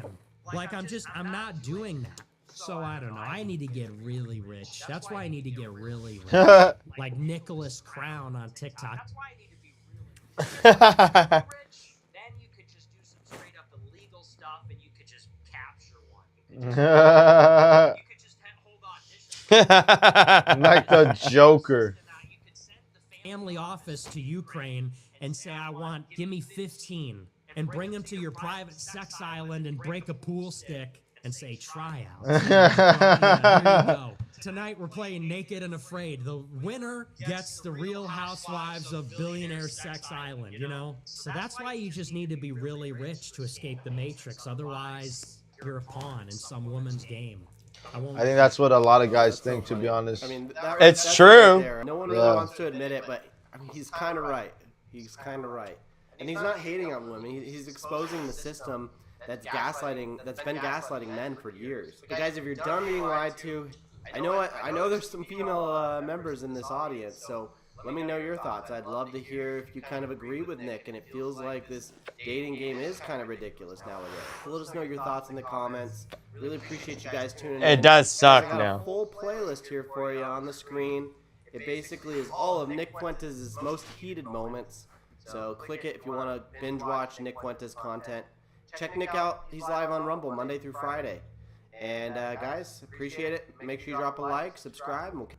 Like I'm not doing that. So I don't know. I need to get really rich. That's why I need to get really rich. Like Nicholas Crown on TikTok. That's why I need to be really rich. Then you could just do some straight up illegal stuff and you could just capture one. You could just hold on. Like the Joker. You could send the family office to Ukraine and say, give me 15, and bring them to your private sex island and break a pool stick and say, try out. Here you go. Tonight we're playing Naked and Afraid. The winner gets the Real Housewives of Billionaire Sex Island, you know? So that's why you just need to be really rich to escape the Matrix. Otherwise, you're a pawn in some woman's game. I think that's what a lot of guys think, to be honest. I mean, it's true. Right there. No one really wants to admit it, but I mean, he's kind of right. He's kind of right. And he's not hating on women. He's exposing the system that's been gaslighting men for years. But guys, if you're done being lied to, I know there's some female members in this audience, so let me know your thoughts. I'd love to hear if you kind of agree with Nick and it feels like this dating game is kind of ridiculous nowadays. So let us know your thoughts in the comments. Really appreciate you guys tuning in. It does suck I got now. a full playlist here for you on the screen. It basically is all of Nick Fuentes' most heated moments. So click it if you want to binge watch Nick Fuentes content. Check Nick out. He's live on Rumble Monday through Friday. And guys, appreciate it. Make sure you drop a like, subscribe, and we'll...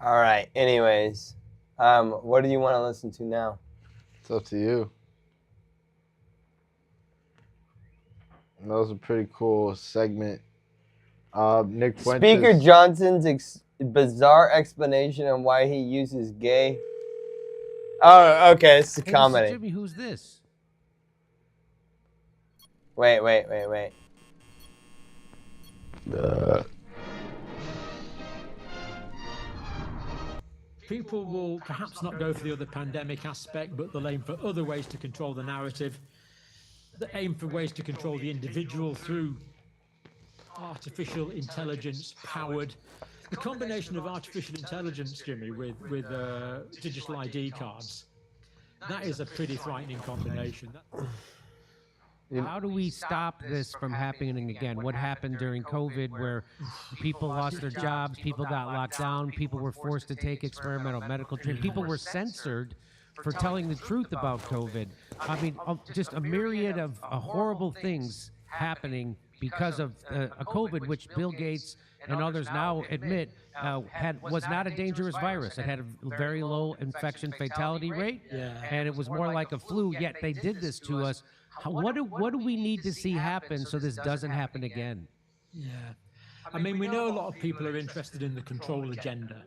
All right. Anyways, what do you want to listen to now? It's up to you. That was a pretty cool segment. Nick Fuentes. Speaker Johnson's bizarre explanation on why he uses gay. Oh, okay. It's a comedy. Hey, Mr. Jimmy, who's this? Wait. People will perhaps not go for the other pandemic aspect, but they'll aim for other ways to control the narrative. that aim for ways to control the individual through artificial intelligence powered. The combination of artificial intelligence, Jimmy, with digital ID cards, that is a pretty frightening combination. How do we stop this from happening again? What happened during COVID where people lost their jobs, people got locked down, people were forced to take experimental medical treatment, people were censored for telling the truth about COVID. I mean, just a myriad of horrible things happening because of a COVID, which Bill Gates and others now admit was not a dangerous virus. It had a very low infection fatality rate, and it was more like a flu, yet they did this to us. What do we need to see happen so this doesn't happen again? Yeah. I mean, we know a lot of people are interested in the control agenda,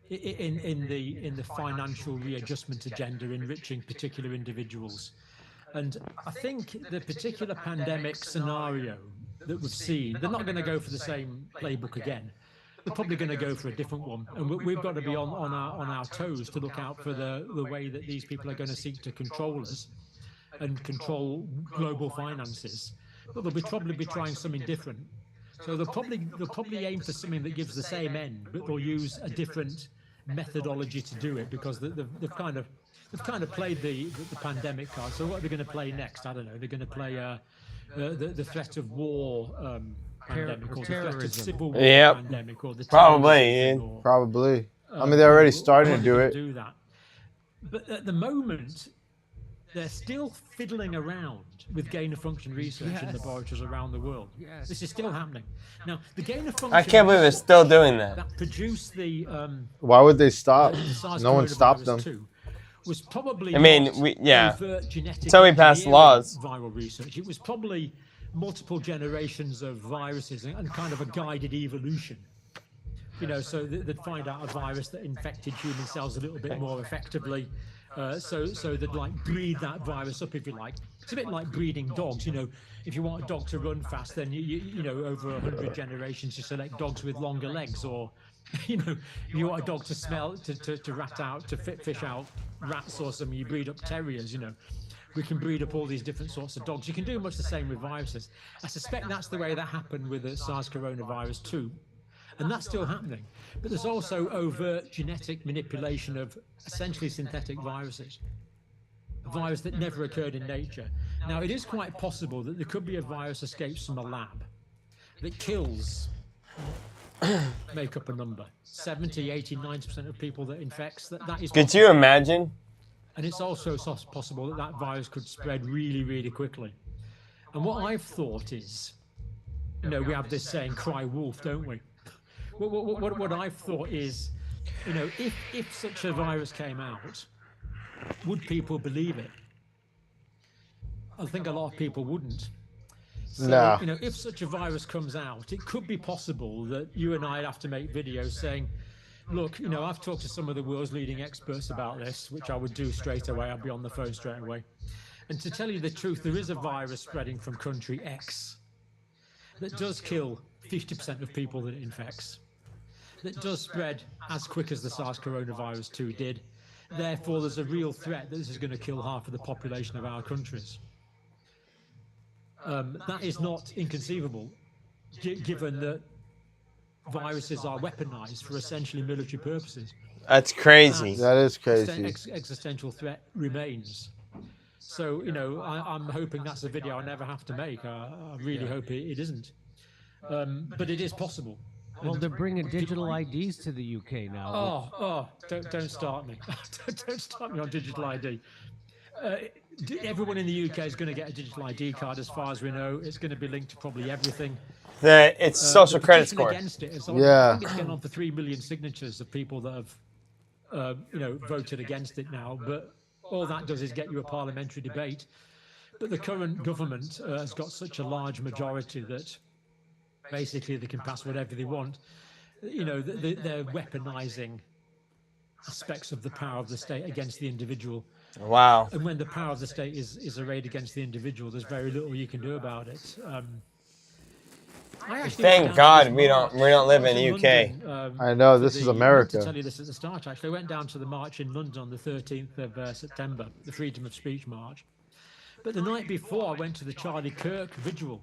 in the financial readjustment agenda, enriching particular individuals. And I think the particular pandemic scenario that we've seen, they're not going to go for the same playbook again. They're probably going to go for a different one. And we've got to be on our toes to look out for the way that these people are going to seek to control us and control global finances. But they'll probably be trying something different. So they'll probably aim for something that gives the same end, but they'll use a different methodology to do it, because they've kind of played the pandemic card. So what are they going to play next? I don't know. They're going to play the threat of war pandemic, or the threat of civil war pandemic, or the probably. I mean, they're already starting to do it. Do that. But at the moment, they're still fiddling around with gain-of-function research in laboratories around the world. This is still happening. Now, the gain-of-function... I can't believe they're still doing that. That produced the... Why would they stop? No one stopped them. Was probably... I mean, so we passed laws. Viral research. It was probably multiple generations of viruses and kind of a guided evolution. You know, so they'd find out a virus that infected human cells a little bit more effectively. So they'd like breed that virus up, if you like. It's a bit like breeding dogs. You know, if you want a dog to run fast, then you know, over 100 generations, you select dogs with longer legs. Or, you know, if you want a dog to smell, to rat out, to fish out rats or something, you breed up terriers. You know, we can breed up all these different sorts of dogs. You can do much the same with viruses. I suspect that's the way that happened with the SARS coronavirus too. And that's still happening. But there's also overt genetic manipulation of essentially synthetic viruses, a virus that never occurred in nature. Now, it is quite possible that there could be a virus escapes from a lab that kills, make up a number, 70, 80, 90% of people that infects. That is Could you imagine? And it's also possible that that virus could spread really, really quickly. And what I've thought is, you know, we have this saying, cry wolf, don't we? What I've thought is, you know, if such a virus came out, would people believe it? I think a lot of people wouldn't. So, no. You know, if such a virus comes out, it could be possible that you and I'd have to make videos saying, look, you know, I've talked to some of the world's leading experts about this, which I would do straight away. I'd be on the phone straight away. And to tell you the truth, there is a virus spreading from country X that does kill 50% of people that it infects, that does spread as quick as the SARS coronavirus 2 did. Therefore, there's a real threat that this is going to kill half of the population of our countries. That is not inconceivable, given that viruses are weaponized for essentially military purposes. That's crazy. That is crazy. Existential threat remains. So, you know, I'm hoping that's a video I never have to make. I really hope it isn't. But it is possible. Well, they're bringing digital IDs to the UK now. Don't start me. Don't start me on digital ID. Everyone in the UK is going to get a digital ID card, as far as we know. It's going to be linked to probably everything. It's social credit score. Against it. Yeah. I think it's getting on for 3 million signatures of people that have, you know, voted against it now. But all that does is get you a parliamentary debate. But the current government has got such a large majority that basically they can pass whatever they want. You know, they're weaponizing aspects of the power of the state against the individual. Wow. And when the power of the state is arrayed against the individual, there's very little you can do about it. Thank God we don't live in the UK. I know, this is America. To tell you this at the start, actually, I went down to the march in London on the 13th of September, the Freedom of Speech March. But the night before, I went to the Charlie Kirk vigil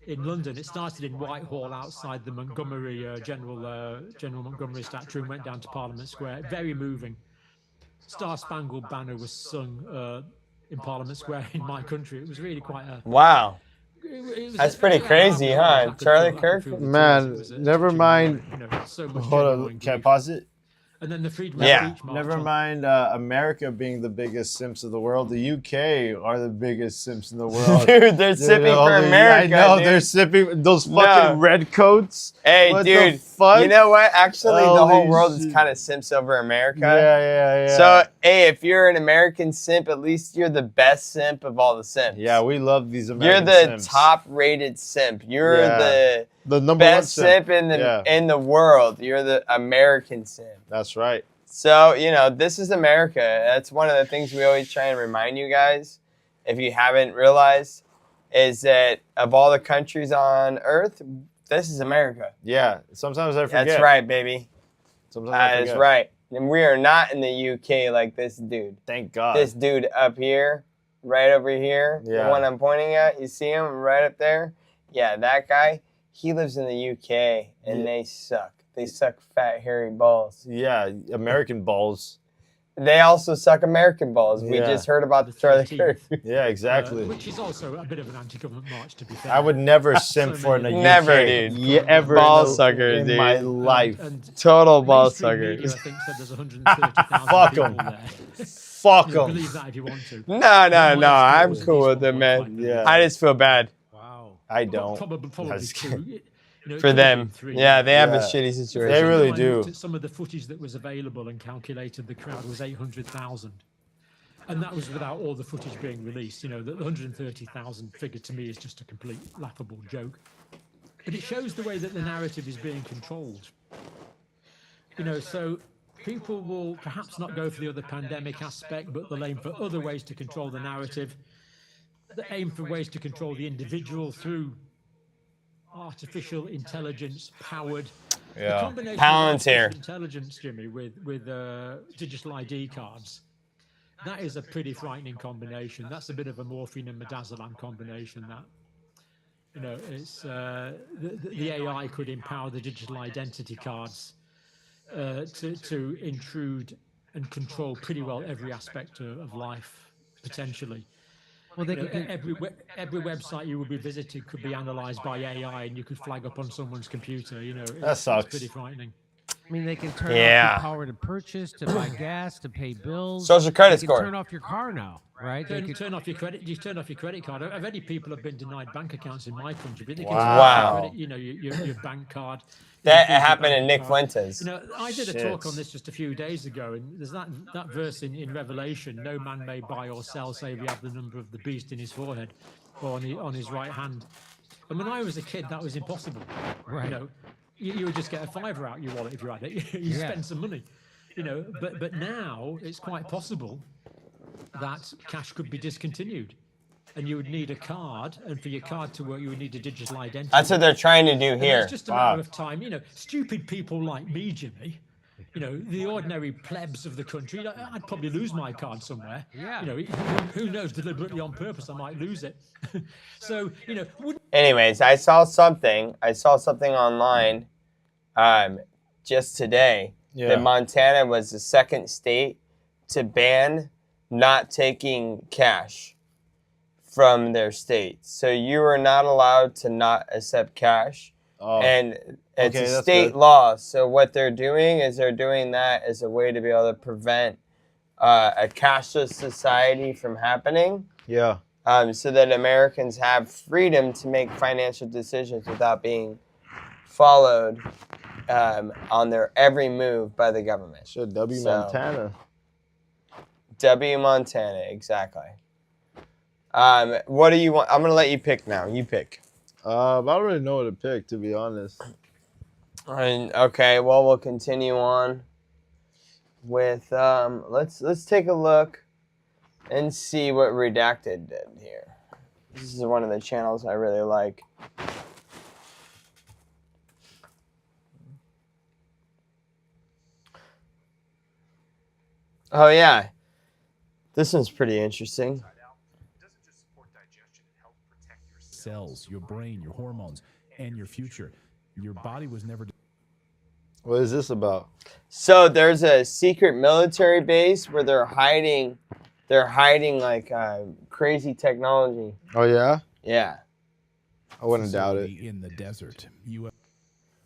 in London. It started in Whitehall outside the Montgomery General Montgomery statue and went down to Parliament Square. Very moving. Star Spangled Banner was sung in Parliament Square in my country. It was really quite a Wow. That's pretty crazy, huh? Charlie Kirk? Man, never mind. So much Hold genuine on, can I grief. pause it? And then the Freedom Yeah. Speech March. Never mind America being the biggest simps of the world. The UK are the biggest simps in the world. Dude, they're sipping for America. I know, dude. they're sipping those No. fucking red coats. Hey, What dude. the fuck? You know what? Actually, the whole Holy world is shit. kind of simps over America. Yeah. So, hey, if you're an American simp, at least you're the best simp of all the simps. Yeah, we love these You're American the simps. top-rated simp. You're Yeah. the number best one simp. simp in the world. You're the American simp. That's right. So, this is America. That's one of the things we always try and remind you guys, if you haven't realized, is that of all the countries on Earth, this is America. Yeah, sometimes I forget. That's right, baby. Sometimes I That is forget. right. And we are not in the UK like this dude. Thank God. This dude up here, right over here, Yeah. the one I'm pointing at, you see him right up there? Yeah, that guy, he lives in the UK, and they suck. They suck fat, hairy balls. Yeah, American balls. They also suck American balls. We Yeah. just heard about the Charlie 13th. Kirk. Yeah, exactly. Which is also a bit of an anti-government march, to be fair. I would never simp for in a UK. Never, dude. Ever Ball in, the- suckers, in dude. my life. Total ball Mainstream media, suckers. I think, said there's 130,000 Fuck people 'em. there. Fuck You know, 'em. believe that if you want to. No, One I'm was cool at with least it, 1.5 man. million. Yeah. I just feel bad Wow. I don't. Probably That's two. You know, it for could have them. been three. Yeah, they have a Yeah. shitty situation. They really I looked do. at some of the footage that was available and calculated the crowd was 800,000. And that was without all the footage being released. The 130,000 figure to me is just a complete laughable joke. But it shows the way that the narrative is being controlled. So people will perhaps not go for the other pandemic aspect, but they'll aim for other ways to control the narrative. They aim for ways to control the individual through artificial intelligence powered. The Yeah. combination Palantir. of artificial intelligence, Jimmy, with digital ID cards. That is a pretty frightening combination. That's a bit of a morphine and midazolam combination. That it's the AI could empower the digital identity cards to intrude and control pretty well every aspect of life potentially. Well, they could, Every website you would be visited could be analyzed by AI, and you could flag up on someone's computer. That sucks. It's pretty frightening. I mean, they can turn Yeah. off your power to purchase, to buy gas, to pay bills. Social credit They can score. turn off your car now, right? They could Turn off your credit. You turn off your credit card. Already, people have been denied bank accounts in my country, but they can turn off Wow. your credit, your bank card. That your happened to bank Nick card. Fuentes. I did a Shit. talk on this just a few days ago, and there's that verse in Revelation: "No man may buy or sell, save he have the number of the beast in his forehead or on his right hand." And when I was a kid, that was impossible. Right. You would just get a fiver out your wallet if you had it. You Yeah. spend some money, But now it's quite possible that cash could be discontinued, and you would need a card, and for your card to work, you would need a digital identity. That's what they're trying to do And here. It's just a matter of time. Stupid people like me, Jimmy. The ordinary plebs of the country. I'd probably lose my card somewhere. Yeah. Who knows? Deliberately on purpose, I might lose it. So, Anyways, I saw something online just today Yeah. that Montana was the second state to ban not taking cash from their state. So you are not allowed to not accept cash. Oh. And it's Okay, a that's state good. law. So what they're doing is they're doing that as a way to be able to prevent a cashless society from happening. Yeah. So that Americans have freedom to make financial decisions without being followed on their every move by the government. Shit, W So- Montana. W Montana, exactly. What do you want? I'm gonna let you pick now. You pick. I don't really know what to pick, to be honest. And okay, well we'll continue on with let's take a look and see what Redacted did here. This is one of the channels I really like. Oh yeah, this one's pretty interesting. cells, your brain, your hormones, and your future. Your body was never. What is this about? So there's a secret military base where they're hiding like crazy technology. Oh yeah? Yeah. I wouldn't doubt it. In the desert.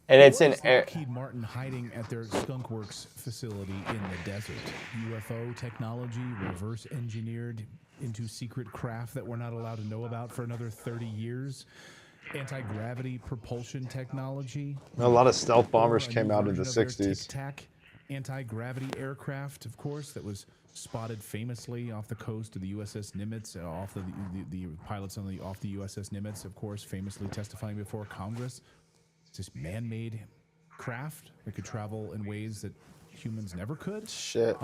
And it's in Lockheed Martin hiding at their Skunk Works facility in the desert. UFO technology reverse engineered into secret craft that we're not allowed to know about for another 30 years. Anti-gravity propulsion technology. A lot of stealth bombers came out in the 60s. Tic-Tac anti-gravity aircraft, of course, that was spotted famously off the coast of the USS Nimitz, off the pilots off the USS Nimitz, of course, famously testifying before Congress. It's this man-made craft that could travel in ways that humans never could. Shit.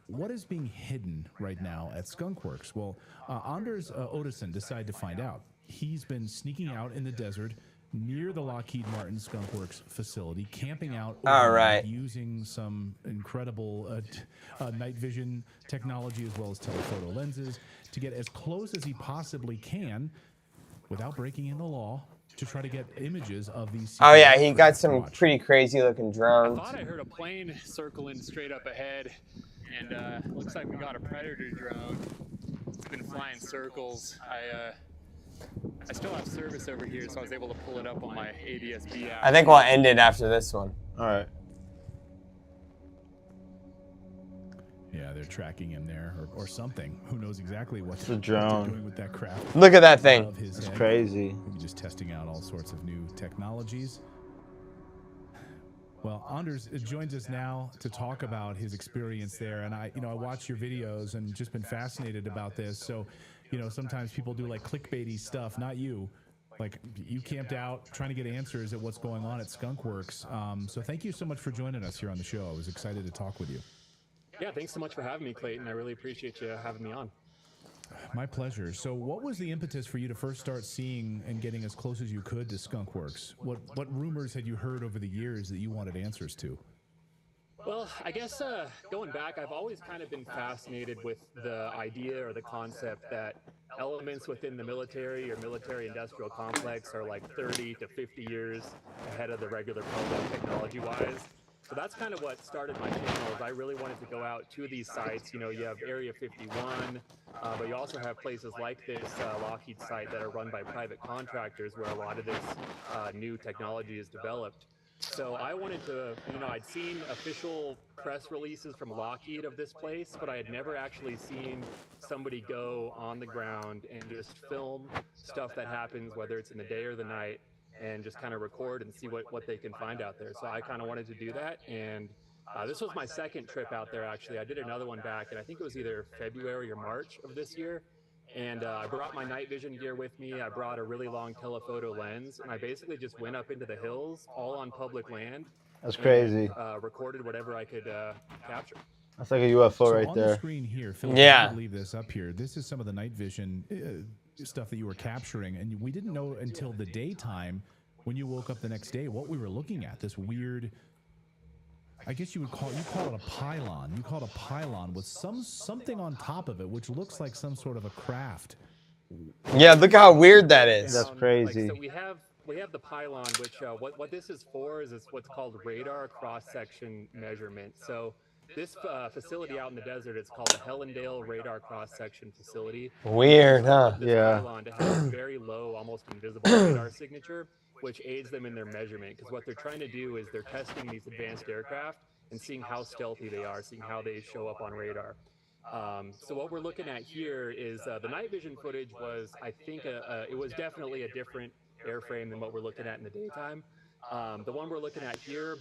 What is being hidden right now at Skunk Works? Well, Anders Odison decided to find out. He's been sneaking out in the desert near the Lockheed Martin Skunk Works facility, camping out, using some incredible night vision technology as well as telephoto lenses to get as close as he possibly can without breaking in the law to try to get images of these. Oh yeah, he got some pretty crazy looking drones. I thought I heard a plane circling straight up ahead, and looks like we got a Predator drone. It's been flying circles. I still have service over here, so I was able to pull it up on my ADS-B app. I think we'll end it after this one. All right. Yeah, they're tracking him there, or something. Who knows exactly what It's a they're drone. doing with that craft. Look at that thing. above his It's head. crazy. Maybe just testing out all sorts of new technologies. Well, Anders joins us now to talk about his experience there, and I watched your videos and just been fascinated about this. So, sometimes people do like clickbaity stuff, not you. Like you camped out trying to get answers at what's going on at Skunk Works. So thank you so much for joining us here on the show. I was excited to talk with you. Yeah, thanks so much for having me, Clayton. I really appreciate you having me on. My pleasure. So what was the impetus for you to first start seeing and getting as close as you could to Skunk Works? What rumors had you heard over the years that you wanted answers to? Well, I guess going back, I've always kind of been fascinated with the idea or the concept that elements within the military or military-industrial complex are like 30 to 50 years ahead of the regular public technology-wise. So that's kind of what started my channel. Is I really wanted to go out to these sites. You have Area 51, but you also have places like this Lockheed site that are run by private contractors where a lot of this new technology is developed. So I wanted to, I'd seen official press releases from Lockheed of this place, but I had never actually seen somebody go on the ground and just film stuff that happens, whether it's in the day or the night, and just kind of record and see what they can find out there. So I kind of wanted to do that, and this was my second trip out there, actually. I did another one back, and I think it was either February or March of this year. And I brought my night vision gear with me. I brought a really long telephoto lens, and I basically just went up into the hills, all on public land. That's crazy. And, recorded whatever I could capture. That's like a UFO right on there. the screen here, Philip, Yeah. I'll leave this up here. This is some of the night vision stuff that you were capturing, and we didn't know until the daytime when you woke up the next day what we were looking at. This weird, I guess you call it a pylon. You call it a pylon with something on top of it, which looks like some sort of a craft. Yeah, look how weird that is. That's crazy. So we have the pylon, which what this is for is what's called radar cross-section measurement. So this facility out in the desert is called the Hellendale Radar Cross-Section Facility. Weird, huh? This pylon to have a very low, almost invisible radar signature, which aids them in their measurement. Because what they're trying to do is they're testing these advanced aircraft and seeing how stealthy they are, seeing how they show up on radar. So what we're looking at here is the night vision footage was, I think, it was definitely a different airframe than what we're looking at in the daytime. The one we're looking at here,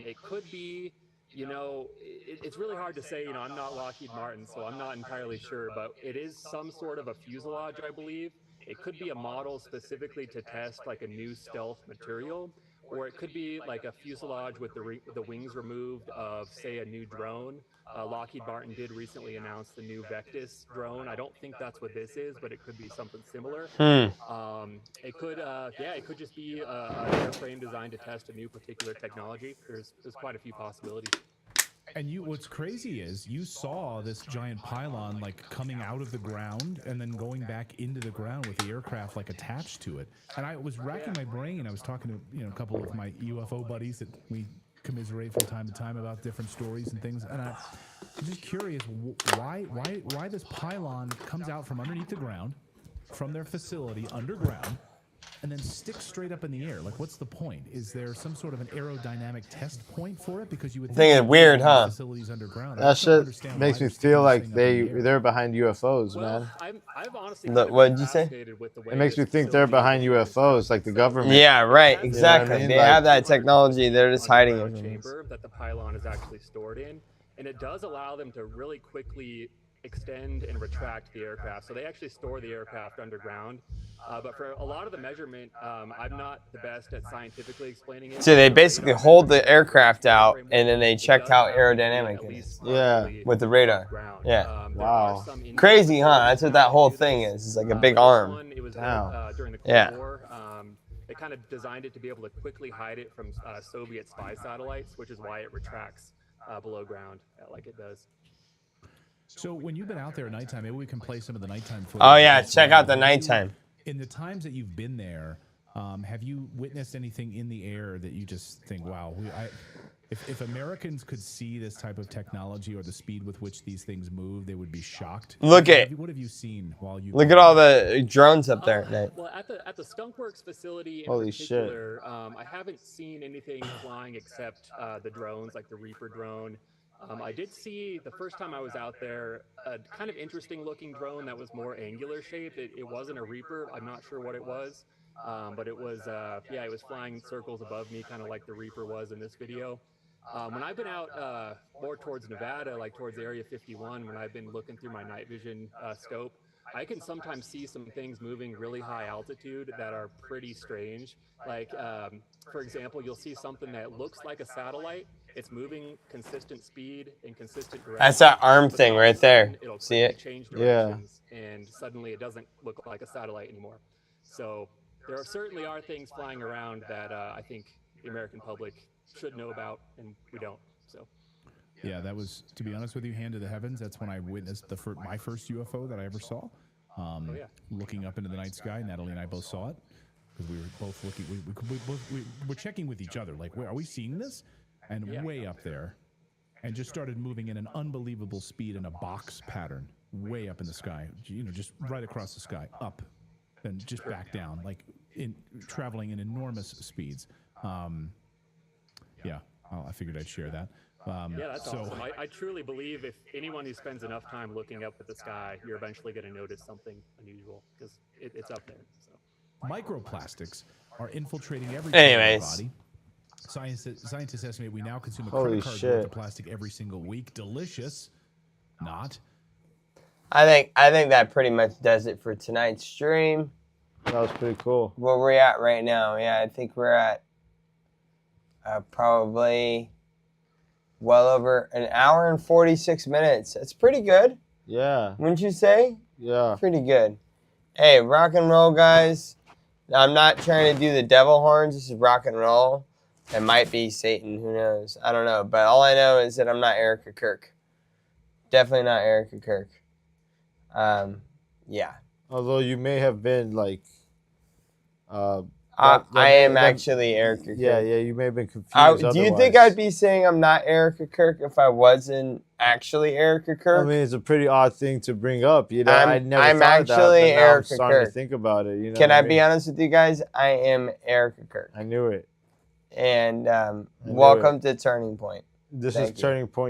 it could be, it's really hard to say. I'm not Lockheed Martin, so I'm not entirely sure, but it is some sort of a fuselage, I believe. It could be a model specifically to test like a new stealth material, or it could be like a fuselage with the wings removed of, say, a new drone. Lockheed Martin did recently announce the new Vectis drone. I don't think that's what this is, but it could be something similar. It could just be an airframe designed to test a new particular technology. There's quite a few possibilities. And what's crazy is you saw this giant pylon like coming out of the ground and then going back into the ground with the aircraft like attached to it. And I was racking my brain. I was talking to a couple of my UFO buddies that we commiserate from time to time about different stories and things. And I'm just curious why this pylon comes out from underneath the ground, from their facility underground, and then sticks straight up in the air. Like, what's the point? Is there some sort of an aerodynamic test point for it? Because you would think it's weird, huh? Facilities underground. That shit makes me feel like they're behind UFOs, man. I've honestly what did you say? It makes me think they're behind UFOs, like the government. Yeah, right. Exactly. You know what I mean? They have that technology. They're just hiding it. Chamber that the pylon is actually stored in, and it does allow them to really quickly extend and retract the aircraft. So they actually store the aircraft underground. But for a lot of the measurement, I'm not the best at scientifically explaining it. So they basically hold the aircraft out, and then they check how aerodynamic it is. Yeah. With the radar. Yeah. Wow. Crazy, huh? That's what that whole thing is. It's like a big arm. It was Wow. during the Cold Yeah. War. They kind of designed it to be able to quickly hide it from Soviet spy satellites, which is why it retracts below ground like it does. So when you've been out there at nighttime, maybe we can play some of the nighttime footage. Oh, yeah. Check out the nighttime. In the times that you've been there, have you witnessed anything in the air that you just think, wow, if Americans could see this type of technology or the speed with which these things move, they would be shocked? Look at What have you seen while you... Look at all the drones up there at night. Well, at the Skunkworks facility in Holy shit. particular, I haven't seen anything flying except the drones, like the Reaper drone. I did see, the first time I was out there, a kind of interesting looking drone that was more angular shaped. It wasn't a Reaper. I'm not sure what it was. But it was, it was flying circles above me, kind of like the Reaper was in this video. When I've been out more towards Nevada, like towards Area 51, when I've been looking through my night vision scope, I can sometimes see some things moving really high altitude that are pretty strange. Like, for example, you'll see something that looks like a satellite. It's moving consistent speed and consistent direction. That's that arm thing right there. It'll See it? change Yeah. directions, and suddenly it doesn't look like a satellite anymore. So there certainly are things flying around that I think the American public should know about, and we don't. So. Yeah, that was, to be honest with you, hand to the heavens. That's when I witnessed my first UFO that I ever saw. Looking up into the night sky, Natalie and I both saw it because we were both looking. We were checking with each other, like, are we seeing this? And way up there, and just started moving in an unbelievable speed in a box pattern, way up in the sky. Just right across the sky, up, then just back down, like traveling in enormous speeds. I figured I'd share that. That's awesome. I truly believe if anyone who spends enough time looking up at the sky, you're eventually going to notice something unusual because it's up there. So. Microplastics are infiltrating every part of the Anyways. body. Scientists estimate we now consume a Holy credit card shit. worth of plastic every single week. Delicious. Not. I think that pretty much does it for tonight's stream. That was pretty cool. Where we're at right now, yeah, I think we're at probably well over an hour and 46 minutes. That's pretty good. Yeah. Wouldn't you say? Yeah. Pretty good. Hey, rock and roll, guys. I'm not trying to do the devil horns. This is rock and roll. It might be Satan. Who knows? I don't know. But all I know is that I'm not Erica Kirk. Definitely not Erica Kirk. Yeah. Although you may have been like... I am actually Erica Kirk. Yeah, you may have been confused. Do you think I'd be saying I'm not Erica Kirk if I wasn't actually Erica Kirk? I mean, it's a pretty odd thing to bring up. You know, I'm I never actually thought of that, but now Erica I'm starting Kirk. to think about it. You know Can what I mean? be honest with you guys? I am Erica Kirk. I knew it. And knew welcome to Turning Point. This Thank is you. Turning Point.